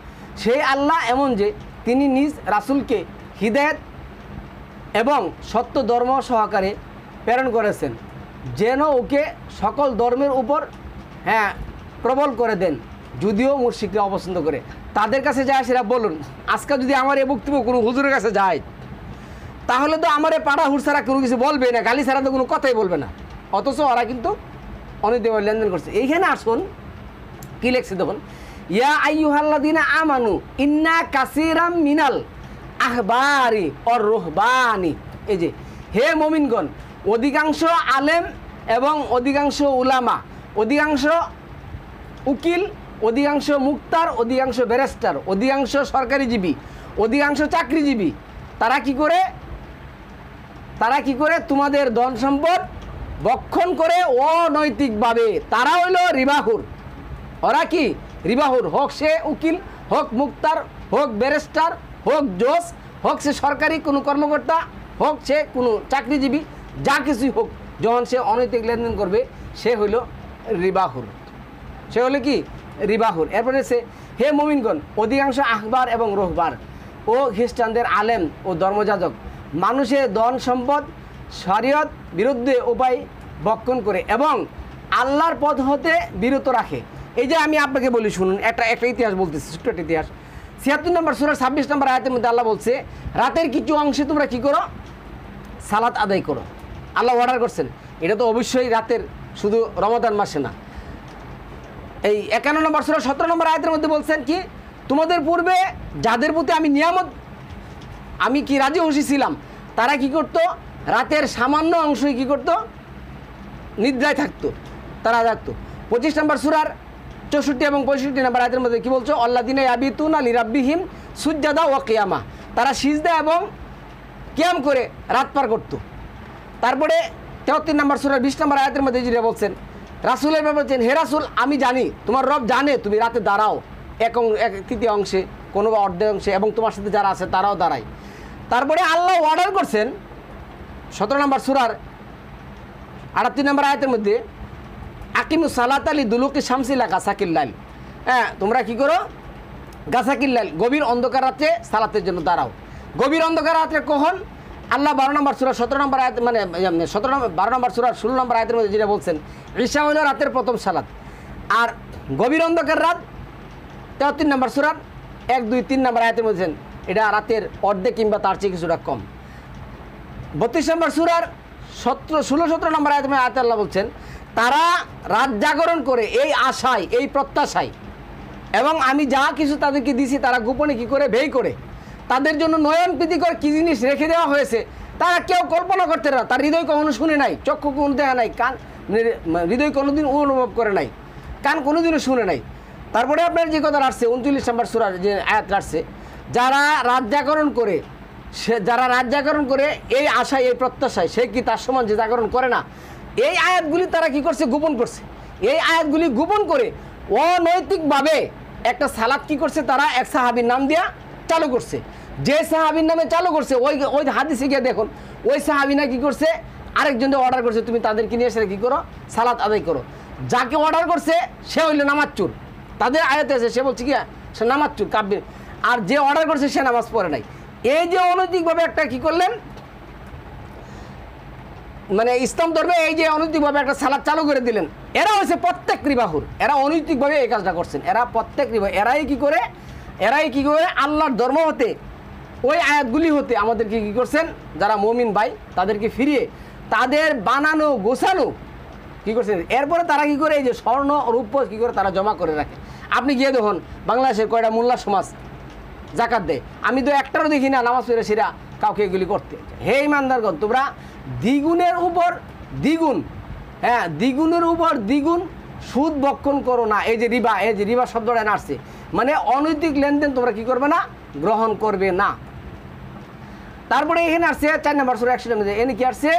সেই আল্লাহ এমন যে তিনি নিজ রাসূলকে হিদায়াত এবং সত্য ধর্ম সহকারে প্রেরণ করেছেন, যেন ওকে সকল ধর্মের উপর প্রবল করে দেন, যদিও মুশরিকরা অপছন্দ করে। তাদের কাছে যায় সেটা বলুন, আজকে যদি আমার এই বক্তব্য কোনো হুজুরের কাছে যায় তাহলে তো আমার পাড়া হুড় ছাড়া কোনো কিছু বলবে না, গালি ছাড়া তো কোনো কথাই বলবে না, অথচ ওরা কিন্তু অনৈতিক লেনদেন করছে। এইখানে আসুন কি লেখছে দেখুন, ইয়া আইয়ুহাল্লাযীনা আমানু ইন্না কাসীরাম মিনাল আহবারি ওর রুহবানি, এই যে হে মুমিনগণ, অধিকাংশ আলেম এবং অধিকাংশ উলামা, অধিকাংশ উকিল, অধিকাংশ মুক্তার, অধিকাংশ ব্যারিস্টার, অধিকাংশ সরকারিজীবী, অধিকাংশ চাকরিজীবী, তারা কি করে তোমাদের ধন সম্পদ বক্ষণ করে অনৈতিকভাবে, তারা হইল রিবাহুর। ওরা কি রিবাহুর, হোক সে উকিল, হোক মুক্তার, হোক ব্যারিস্টার, হোক জজ, হোক সে সরকারি কোনো কর্মকর্তা, হোক সে কোনো চাকরিজীবী, যা কিছুই হোক, যখন সে অনৈতিক লেনদেন করবে সে হইল রিবাহুর, সে হলো কি রিবাহুর। এরপরে সে হে মুমিনগণ, অধিকাংশ আহবার এবং রোহবার ও খ্রিস্টানদের আলেম ও ধর্মযাজক মানুষের ধন সম্পদ শরীয়ত বিরুদ্ধে উপায় বক্ষণ করে এবং আল্লাহর পথ হতে বিরত রাখে, এই যে আমি আপনাকে বলি শুনুন, একটা ইতিহাস বলতেছি, ছোট্ট একটা ইতিহাস। ৭৬ নম্বর সূরার ২৬ নম্বর আয়াতের মধ্যে আল্লাহ বলছে রাতের কিছু অংশে তোমরা কি করো, সালাত আদায় করো। আল্লাহ অর্ডার করছেন, এটা তো অবশ্যই রাতের, শুধু রমাদান মাসে না। এই ৫১ নম্বর সূরা ১৭ নম্বর আয়াতের মধ্যে বলছেন কি, তোমাদের পূর্বে যাদের প্রতি আমি কি রাজি খুশি ছিলাম, তারা কি করতো, রাতের সামান্য অংশই কি করতো, নিদ্রায় থাকতো, তারা থাকতো। ২৫ নম্বর সূরার ৬৪ এবং ৬৫ নম্বর আয়াতের মধ্যে কি বলছো, আল্লাযীনা ইয়াবিতুনা লিরাব্বিহিম সুজদাদা ওয়া কিয়ামা, তারা সিজদা এবং কিয়াম করে রাত পার করতো। তারপরে ৭৩ নম্বর সূরার ২০ নম্বর আয়াতের মধ্যে যেটা বলছেন, রাসূলের ব্যাপারে বলছেন, হে রাসূল আমি জানি তোমার রব জানে তুমি রাতে দাঁড়াও এক তৃতীয় অংশে, কোনো বা অর্ধেক অংশে, এবং তোমার সাথে যারা আছে তারাও দাঁড়ায়। তারপরে আল্লাহ অর্ডার করছেন ১৭ নম্বর সূরার ৩৮ নম্বর আয়াতের মধ্যে, আকিমুস সালাতা লিদুলুকি শামসি ইলা গাসাকিল লাইল, হ্যাঁ তোমরা কি করো, গাসাকিল লাইল, গভীর অন্ধকার রাতে সালাতের জন্য দাঁড়াও। গভীর অন্ধকার রাতে কখন, আল্লাহ ১২ নম্বর সূরা ১৭ নম্বর আয়াত, মানে ১২ নম্বর সূরা ১৬ নম্বর আয়াতের মধ্যে যেটা বলছেন, ঈশা হলো রাতের প্রথম সালাত। আর গভীর অন্ধকার রাত ৭৩ নম্বর সূরার ১, ২, ৩ নম্বর আয়াতের মধ্যে এটা রাতের অর্ধেক কিংবা তার চেয়ে কিছুটা কম। ৩২ নম্বর সূরার ১৬-১৭ নম্বর আয়াতে আল্লাহ বলছেন, তারা রাত জাগরণ করে এই আশায়, এই প্রত্যাশায়, এবং আমি যা কিছু তাদেরকে দিছি তারা গোপনে কি করে ব্যয় করে, তাদের জন্য নয়ন প্রীতিকর কী জিনিস রেখে দেওয়া হয়েছে তারা কেউ কল্পনা করতে না, তার হৃদয় কখনো শুনে নাই, চক্ষু কোনো দেখা নাই, কান হৃদয় কোনোদিন অনুভব করে নাই, কান কোনোদিনও শুনে নাই। তারপরে আপনার যে কথা আসছে ৩৯ নম্বর সূরার যে আয়াত আসছে, যারা রাত জাগরণ করে, যারা রাত জাগরণ করে এই আশায়, এই প্রত্যাশায়, সে কি তার সমান যে জাগরণ করে না, এই আয়াতগুলি তারা কি করছে, গোপন করছে। এই আয়াতগুলি গোপন করে অনৈতিকভাবে একটা সালাত কি করছে, তারা এক সাহাবীর নাম দিয়া চালু করছে। যে সাহাবীর নামে চালু করছে, ওই হাদিসে গিয়ে দেখুন, ওই সাহাবী না কি করছে, আরেকজনকে অর্ডার করছে, তুমি তাদেরকে নিয়ে এসে কি করো, সালাত আদায় করো। যাকে অর্ডার করছে সে হইল নামাজ চোর, তাদের আয়াতে আছে, সে বলছে কি সে নামাজ চোর কাব্যে, আর যে অর্ডার করছে সে নামাজ পড়ে নাই। এই যে অনৈতিকভাবে একটা কি করলেন, মানে ইসলাম ধর্মে এই যে অনৈতিকভাবে একটা সালাত চালু করে দিলেন, এরা হচ্ছে প্রত্যেক রিবাহুর, এরা অনৈতিকভাবে এই কাজটা করছেন, এরা প্রত্যেক রিবা, এরাই কি করে আল্লাহর ধর্ম হতে, ওই আয়াতগুলি হতে আমাদেরকে কি করছেন, যারা মুমিন ভাই তাদেরকে ফিরিয়ে তাদের বানানো গোছানো কি করছেন। এরপরে তারা কি করে, এই যে স্বর্ণ রূপ কি করে তারা জমা করে রাখে। আপনি গিয়ে দেখুন বাংলাদেশের কয়টা মোল্লা সমাজ জাকাত দেয়, আমি তো একটারও দেখি না নামাজ পড়ে সেরা কাউকে এগুলি করতে। হে ইমানদারগণ, তোমরা দ্বিগুণের উপর দ্বিগুণ, হ্যাঁ দ্বিগুণের উপর দ্বিগুণ সুদ বক্ষণ করো না। এই যে রিবা শব্দটা আসছে, মানে অনৈতিক লেনদেন তোমরা কি করবে না, গ্রহণ করবে না। তারপরে এখানে আসছে ৪ নম্বর সূরা ১০০ মধ্যে এনে কি আসছে,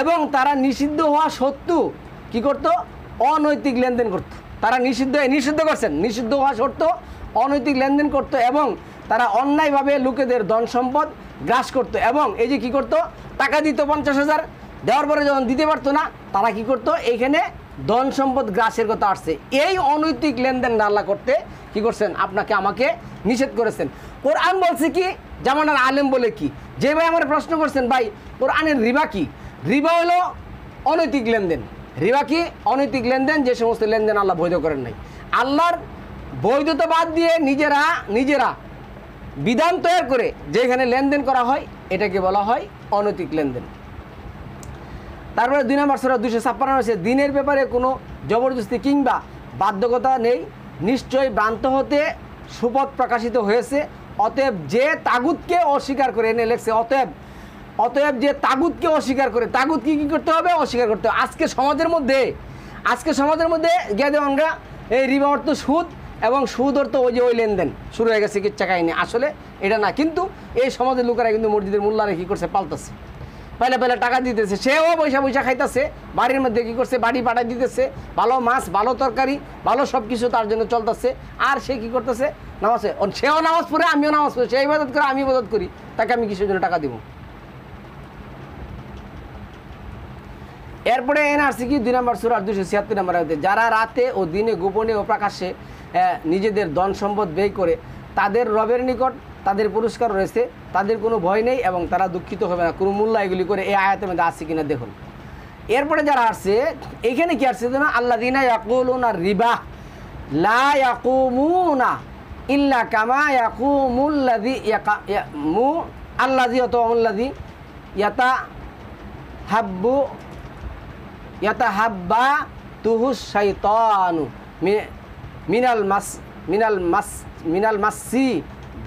এবং তারা নিষিদ্ধ হওয়া সত্ত্বেও কি করতো, অনৈতিক লেনদেন করতো। তারা নিষিদ্ধ করছেন, নিষিদ্ধ হওয়া সত্ত্বেও অনৈতিক লেনদেন করতো, এবং তারা অন্যায়ভাবে লোকেদের ধন সম্পদ গ্রাস করতো। এবং এই যে কি করতো, টাকা দিত ৫০,০০০, দেওয়ার পরে যখন দিতে পারতো না, তারা কি করতো, এইখানে ধন সম্পদ গ্রাসের কথা আসছে। এই অনৈতিক লেনদেন আল্লাহ করতে কি করছেন, আপনাকে আমাকে নিষেধ করেছেন। কোরআন বলছে কি, জামানার আলেম বলে কি, যে ভাই আমার প্রশ্ন করছেন ভাই কোরআনের রিবা কি, রিবা হলো অনৈতিক লেনদেন। রিবা কি, অনৈতিক লেনদেন, যে সমস্ত লেনদেন আল্লাহ বৈধ করেন নাই। আল্লাহর বৈধতা বাদ দিয়ে নিজেরা বিধান তৈরি করে যেখানে লেনদেন করা হয়, এটাকে বলা হয় অনৈতিক লেনদেন। তারপরে ২ নম্বর সূরা ২৫৬ আছে, দিনের ব্যাপারে কোনো জবরদস্তি কিংবা বাধ্যকতা নেই, নিশ্চয়ই ভ্রান্ত হতে সুপথ প্রকাশিত হয়েছে। অতএব যে তাগুতকে অস্বীকার করে, এনে লেখছে অতএব যে তাগুতকে অস্বীকার করে, তাগুত কি করতে হবে, অস্বীকার করতে হবে। আজকে সমাজের মধ্যে গিয়ে দেব আমরা এই রিবা অর্থ সুদ, এবং সুদ অর্থ ওই লেনদেন শুরু হয়ে গেছে চিকিৎসা কাহিনী। আসলে এটা না, কিন্তু এই সমাজের লোকেরা কিন্তু মসজিদের মোল্লারে কি করছে, পাল্টাছে, পেলে টাকা দিতেছে, সেও পয়সা খাইতেছে, বাড়ির মধ্যে কি করছে, বাড়ি পাঠাই দিতেছে, ভালো মাছ, ভালো তরকারি, ভালো সব কিছু তার জন্য চলতেছে। আর সে কি করতেছে, সেও নামাজ পড়ে, আমিও নামাজ পড়ি, সে ইবাদত করে, আমি ইবাদত করি, তাকে আমি কিসের জন্য টাকা দিব। এরপরে এনে আসছে কি ২ নম্বর সূরা ২৭৬ নম্বর আয়াতে, যারা রাতে ও দিনে গোপনে ও প্রকাশ্যে নিজেদের ধন সম্পদ ব্যয় করে, তাদের রবের নিকট তাদের পুরস্কার রয়েছে, তাদের কোনো ভয় নেই এবং তারা দুঃখিত হবে না। কোনো মূল্য এগুলি করে এই আয়াতের মধ্যে আছে কিনা দেখুন। এরপরে যারা আসছে এখানে কি আসছে না, আল্লাযিনা ইয়াকুলুনা রিবা লা ইয়াকুমুনা ইল্লা কামা ইয়াকুমুল্লাযী আল্লাযী ইয়াতাহাব্বা তুহুশ শাইতানু মিনাল মাসি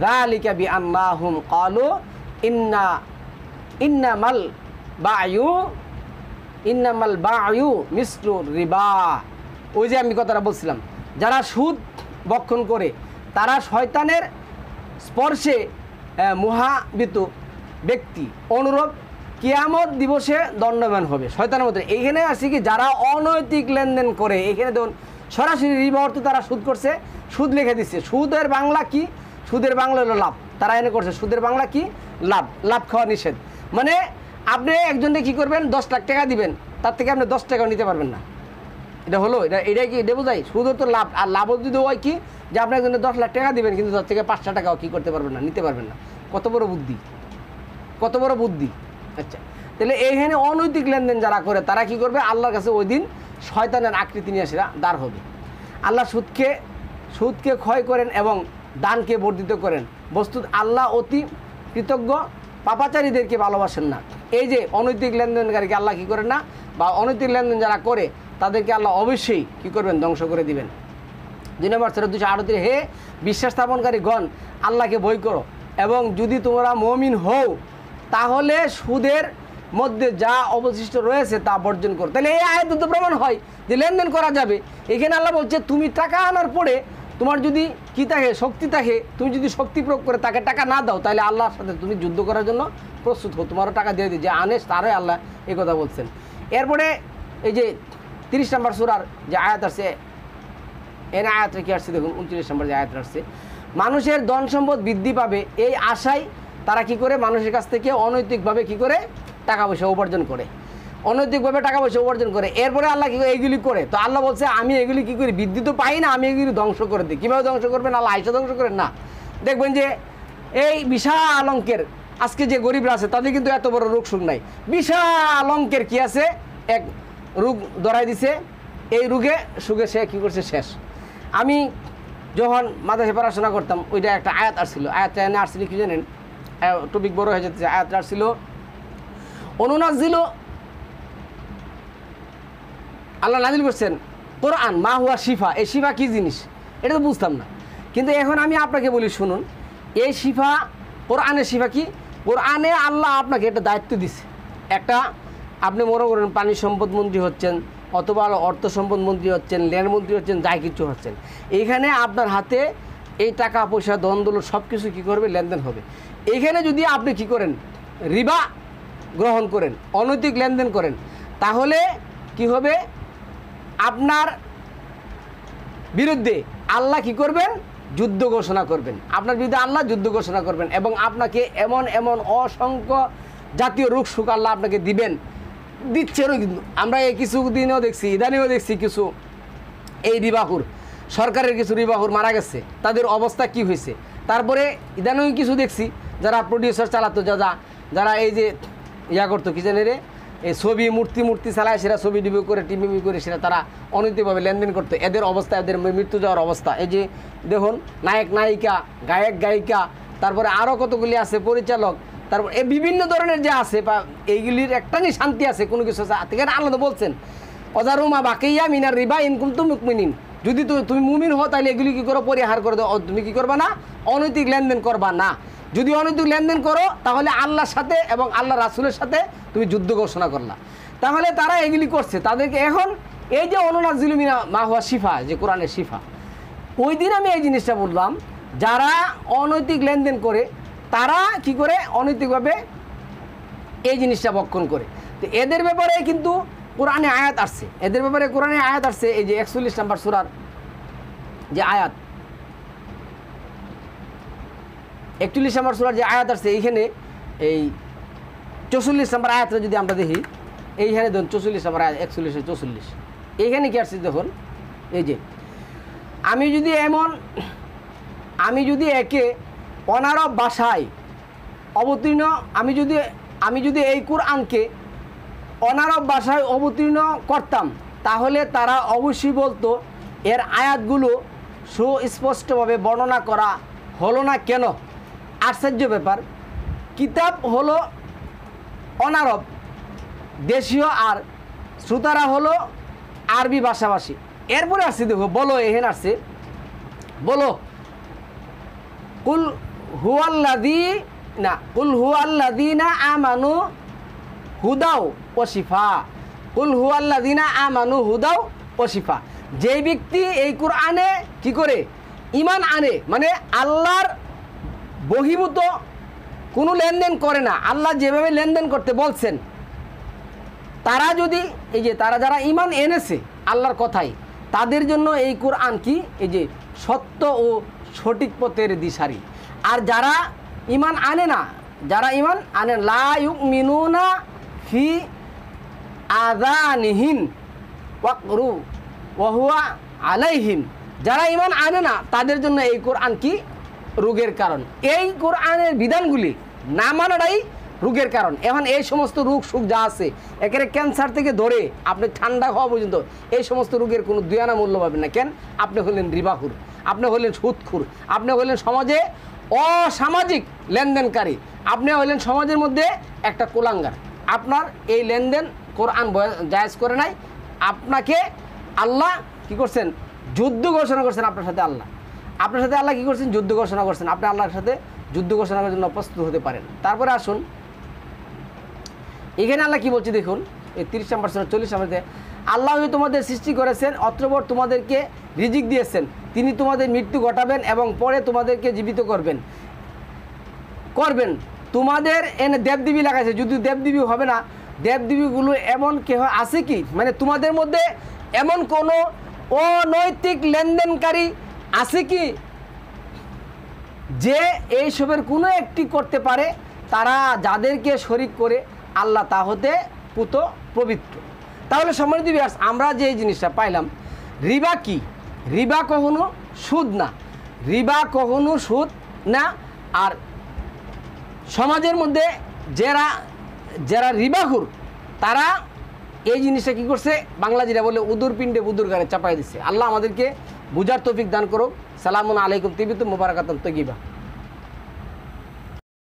যালিকা বিআন্নাহুম ক্বালু ইন্নামাল বায়ু মিসলু রিবা। ওই যে আমি কথাটা বলছিলাম, যারা সুদ বক্ষণ করে তারা শয়তানের স্পর্শে মোহাবিত ব্যক্তি, অনুরূপ কিয়ামত দিবসে দণ্ডবান হবে শয়তানের মধ্যে। এইখানে আসি কি, যারা অনৈতিক লেনদেন করে, এখানে দেখুন সরাসরি রিবা অর্থ তারা সুদ করছে, সুদ লিখে দিচ্ছে। সুদের বাংলা কি? সুদের বাংলা হলো লাভ। তারা এনে করছে সুদের বাংলা কি? লাভ। লাভ খাওয়া নিষেধ। মানে আপনি একজনকে কী করবেন, 10 লাখ টাকা দিবেন, তার থেকে আপনি 10 টাকাও নিতে পারবেন না। এটা হলো, এটাই কি এটা বোঝায়? সুদও তো লাভ। আর লাভও যদি হয় কি, যে আপনি একজনকে 10 লাখ টাকা দিবেন, কিন্তু তার থেকে 500 টাকাও কী করতে পারবেন না, নিতে পারবেন না। কত বড় বুদ্ধি, কত বড় বুদ্ধি। আচ্ছা, তাহলে এইখানে অনৈতিক লেনদেন যারা করে তারা কি করবে, আল্লাহর কাছে ওই দিন শয়তানের আকৃতি নিয়ে সেরা দাঁড় হবে। আল্লাহ সুদকে ক্ষয় করেন এবং দানকে বর্ধিত করেন। বস্তুত আল্লাহ অতি কৃতজ্ঞ, পাপাচারীদেরকে ভালোবাসেন না। এই যে অনৈতিক লেনদেনকারীকে আল্লাহ কী করেন না, বা অনৈতিক লেনদেন যারা করে তাদেরকে আল্লাহ অবশ্যই কী করবেন, ধ্বংস করে দিবেন। 2 নম্বর সূরা 238, হে বিশ্বাস স্থাপনকারী গণ, আল্লাহকে ভয় করো এবং যদি তোমরা মুমিন হও তাহলে সুদের মধ্যে যা অবশিষ্ট রয়েছে তা বর্জন করো। তাহলে এই আয়াত তো প্রমাণ হয় যে লেনদেন করা যাবে। এখানে আল্লাহ বলছে তুমি টাকা আনার পরে তোমার যদি কী থাকে, শক্তি থাকে, তুমি যদি শক্তি প্রয়োগ করে তাকে টাকা না দাও, তাহলে আল্লাহর সাথে তুমি যুদ্ধ করার জন্য প্রস্তুত হো, তোমারও টাকা দিয়ে দিই, যে আনেস তারই আল্লাহ এই কথা বলছেন। এরপরে এই যে 30 নম্বর সূরার যে আয়াত আসছে, এর আয়াতটা কী আসছে দেখুন, 29 নম্বর যে আয়াতটা আসছে, মানুষের ধন সম্পদ বৃদ্ধি পাবে এই আশায় তারা কি করে, মানুষের কাছ থেকে অনৈতিকভাবে কি করে টাকা পয়সা উপার্জন করে, অনৈতিকভাবে টাকা পয়সা উপার্জন করে। এরপরে আল্লাহ কী করে এইগুলি করে, তো আল্লাহ বলছে আমি এগুলি কী করি, বৃদ্ধি তো পাই না, আমি এগুলি ধ্বংস করে দিই। কীভাবে ধ্বংস করবেন, আল্লাহ আইসা ধ্বংস করেন না। দেখবেন যে এই বিশাল অঙ্কের আজকে যে গরিবরা আছে তাদের কিন্তু এত বড় রোগ সুখ নাই। বিশাল অঙ্কের কী আছে, এক রোগ ধরাই দিছে, এই রোগে সুখে সে কী করছে শেষ। আমি যখন মাদ্রাসায় পড়াশোনা করতাম, ওইটা একটা আয়াত আসছিল, আয়াতটা এনে আসছিল কি জানেন, টপিক বড় হয়ে যেতেছে, আয়াতটা আসছিল অনুনাজিল, আল্লাহ নাজিল করছেন কোরআন মা হুয়া শিফা। এই শিফা কী জিনিস এটা তো বুঝতাম না, কিন্তু এখন আমি আপনাকে বলি শুনুন, এই শিফা, কোরআনের শিফা কি, কোরআনে আল্লাহ আপনাকে একটা দায়িত্ব দিছে। একটা আপনি মনে করেন পানি সম্পদ মন্ত্রী হচ্ছেন, অথবা অর্থ সম্পদ মন্ত্রী হচ্ছেন, ল্যান্ড মন্ত্রী হচ্ছেন, যাই কিছু হচ্ছেন, এইখানে আপনার হাতে এই টাকা পয়সা দ্বন্দ্ব সব কিছু কী করবে, লেনদেন হবে। এইখানে যদি আপনি কি করেন, রিবা গ্রহণ করেন, অনৈতিক লেনদেন করেন, তাহলে কি হবে, আপনার বিরুদ্ধে আল্লাহ কি করবেন, যুদ্ধ ঘোষণা করবেন। আপনার বিরুদ্ধে আল্লাহ যুদ্ধ ঘোষণা করবেন এবং আপনাকে এমন এমন অসংখ্য জাতীয় রোগ সুখ আল্লাহ আপনাকে দিবেন, দিচ্ছেনও। কিন্তু আমরা এই কিছুদিনও দেখছি, ইদানিও দেখছি কিছু এই রিবাহুর, সরকারের কিছু রিবাহুর মারা গেছে, তাদের অবস্থা কি হয়েছে। তারপরে ইদানিও কিছু দেখছি যারা প্রডিউসার চালাতো, যারা এই যে ইয়া করতো কি জানে রে, এই ছবি মূর্তি চালায়, সেটা ছবি ডিবি করে টিভি করে সেটা তারা অনৈতিকভাবে লেনদেন করতো। এদের অবস্থা, এদের মৃত্যু যাওয়ার অবস্থা। এই যে দেখুন নায়ক নায়িকা, গায়ক গায়িকা, তারপরে আরও কতগুলি আছে পরিচালক, তারপর এই বিভিন্ন ধরনের যে আছে, বা এইগুলির একটা নি শান্তি আছে কোনো কিছু থেকে আল্লাহ বলছেন অজারুমা বাকিয়া মিনার রিবা ইনকুম তু মুকমিনিন, যদি তুমি মুমিন হও তাহলে এগুলি কী করো, পরিহার করে দাও। তুমি কী করবা না, অনৈতিক লেনদেন করবা না। যদি অনৈতিক লেনদেন করো তাহলে আল্লাহর সাথে এবং আল্লাহ রাসূলের সাথে তুমি যুদ্ধ ঘোষণা করলা। তাহলে তারা এগুলি করছে, তাদেরকে এখন এই যে অনুনাজিলু মিনা মা হুয়া শিফা, যে কোরআনের শিফা, ওই দিন আমি এই জিনিসটা বললাম, যারা অনৈতিক লেনদেন করে তারা কি করে, অনৈতিকভাবে এই জিনিসটা বক্ষণ করে। তো এদের ব্যাপারে কিন্তু কোরআনে আয়াত আসছে, এদের ব্যাপারে কোরআনে আয়াত আসছে। এই যে 41 নম্বর সূরার যে আয়াত, 41 নম্বর সূরার যে আয়াত আসছে, এইখানে এই 44 নম্বর আয়াতটা যদি আমরা দেখি, এইখানে দেখুন 44 নম্বর আয়াত, 41-44, এইখানে কি আসছে দেখুন, এই যে আমি যদি একে অনারব ভাষায় অবতীর্ণ, আমি যদি এই কোরআনকে অনারব ভাষায় অবতীর্ণ করতাম তাহলে তারা অবশ্যই বলতো এর আয়াতগুলো সুস্পষ্টভাবে বর্ণনা করা হলো না কেন। আশ্চর্য ব্যাপার, কিতাব হলো অনারব দেশীয় আর শ্রোতারা হলো আরবি ভাষাভাষী। এরপরে আসছে দেখো, বলো এহেন আসছে, বলো কুল হুয়াল্লাযীনা আমানু হুদাও ও শিফা, কুল হুয়াল্লাযীনা আমানু হুদাও ও শিফা। যেই ব্যক্তি এই কোরআনে কি করে ঈমান আনে, মানে আল্লাহর বহির্ভূত কোনো লেনদেন করে না, আল্লাহ যেভাবে লেনদেন করতে বলছেন, তারা যদি এই যে তারা যারা ঈমান এনেছে আল্লাহর কথায়, তাদের জন্য এই কোরআন কি এই যে সত্য ও সঠিক পথের দিশারি। আর যারা ঈমান আনে না, যারা ঈমান আনে লা ইউমিনুনা ফি আযানিহিম ওয়াকরু ওয়া হুয়া আলাইহিম, যারা ঈমান আনে না তাদের জন্য এই কোরআন কি রোগের কারণ। এই কোরআনের বিধানগুলি না মানাটাই রোগের কারণ। এখন এই সমস্ত রোগ সুখ যা আছে, একেবারে ক্যান্সার থেকে ধরে আপনি ঠান্ডা হওয়া পর্যন্ত এই সমস্ত রোগের কোনো দুয়ানা মূল্য পাবেন না। কেন? আপনি হলেন রিবাখুর, আপনি হলেন সুদখুর, আপনি হলেন সমাজে অসামাজিক লেনদেনকারী, আপনি হলেন সমাজের মধ্যে একটা কুলাঙ্গার। আপনার এই লেনদেন কোরআন জায়েজ করে নাই। আপনাকে আল্লাহ কি করছেন? যুদ্ধ ঘোষণা করছেন আপনার সাথে। আপনার সাথে আল্লাহ কি করছেন? যুদ্ধ ঘোষণা করছেন। আপনি আল্লাহর সাথে যুদ্ধ ঘোষণা করার জন্য প্রস্তুত হতে পারেন। তারপরে আসুন, এখানে আল্লাহ কি বলছে দেখুন, এই 30 নম্বর সূরা 40 নম্বরে, আল্লাহ তোমাদের সৃষ্টি করেছেন, অতঃপর তোমাদেরকে রিজিক দিয়েছেন, তিনি তোমাদের মৃত্যু ঘটাবেন এবং পরে তোমাদেরকে জীবিত করবেন। তোমাদের এনে দেবদেবী লাগাইছে, যদি দেবদেবী হবে না, দেবদেবীগুলো এমন কেহ আছে কি, মানে তোমাদের মধ্যে এমন কোনো অনৈতিক লেনদেনকারী আছে কি যে এইসবের কোনো একটি করতে পারে? তারা যাদেরকে শরিক করে আল্লাহ তা হতে পুত পবিত্র। তাহলে সম্মানিত ভিউয়ার্স, আমরা যে এই জিনিসটা পাইলাম, রিবা কি? রিবা কখনো সুদ না, রিবা কখনো সুদ না। আর সমাজের মধ্যে যারা রিবাখুর, তারা এই জিনিসটা কী করছে, বাংলা যেটা বলে উদুর পিণ্ডে বুদুর গাড়ে চাপাই দিচ্ছে। আল্লাহ আমাদেরকে বুঝার তৌফিক দান করুক। সালামুন আলাইকুম তিবিতুম মুবারাকাতুন তৈয়িবা।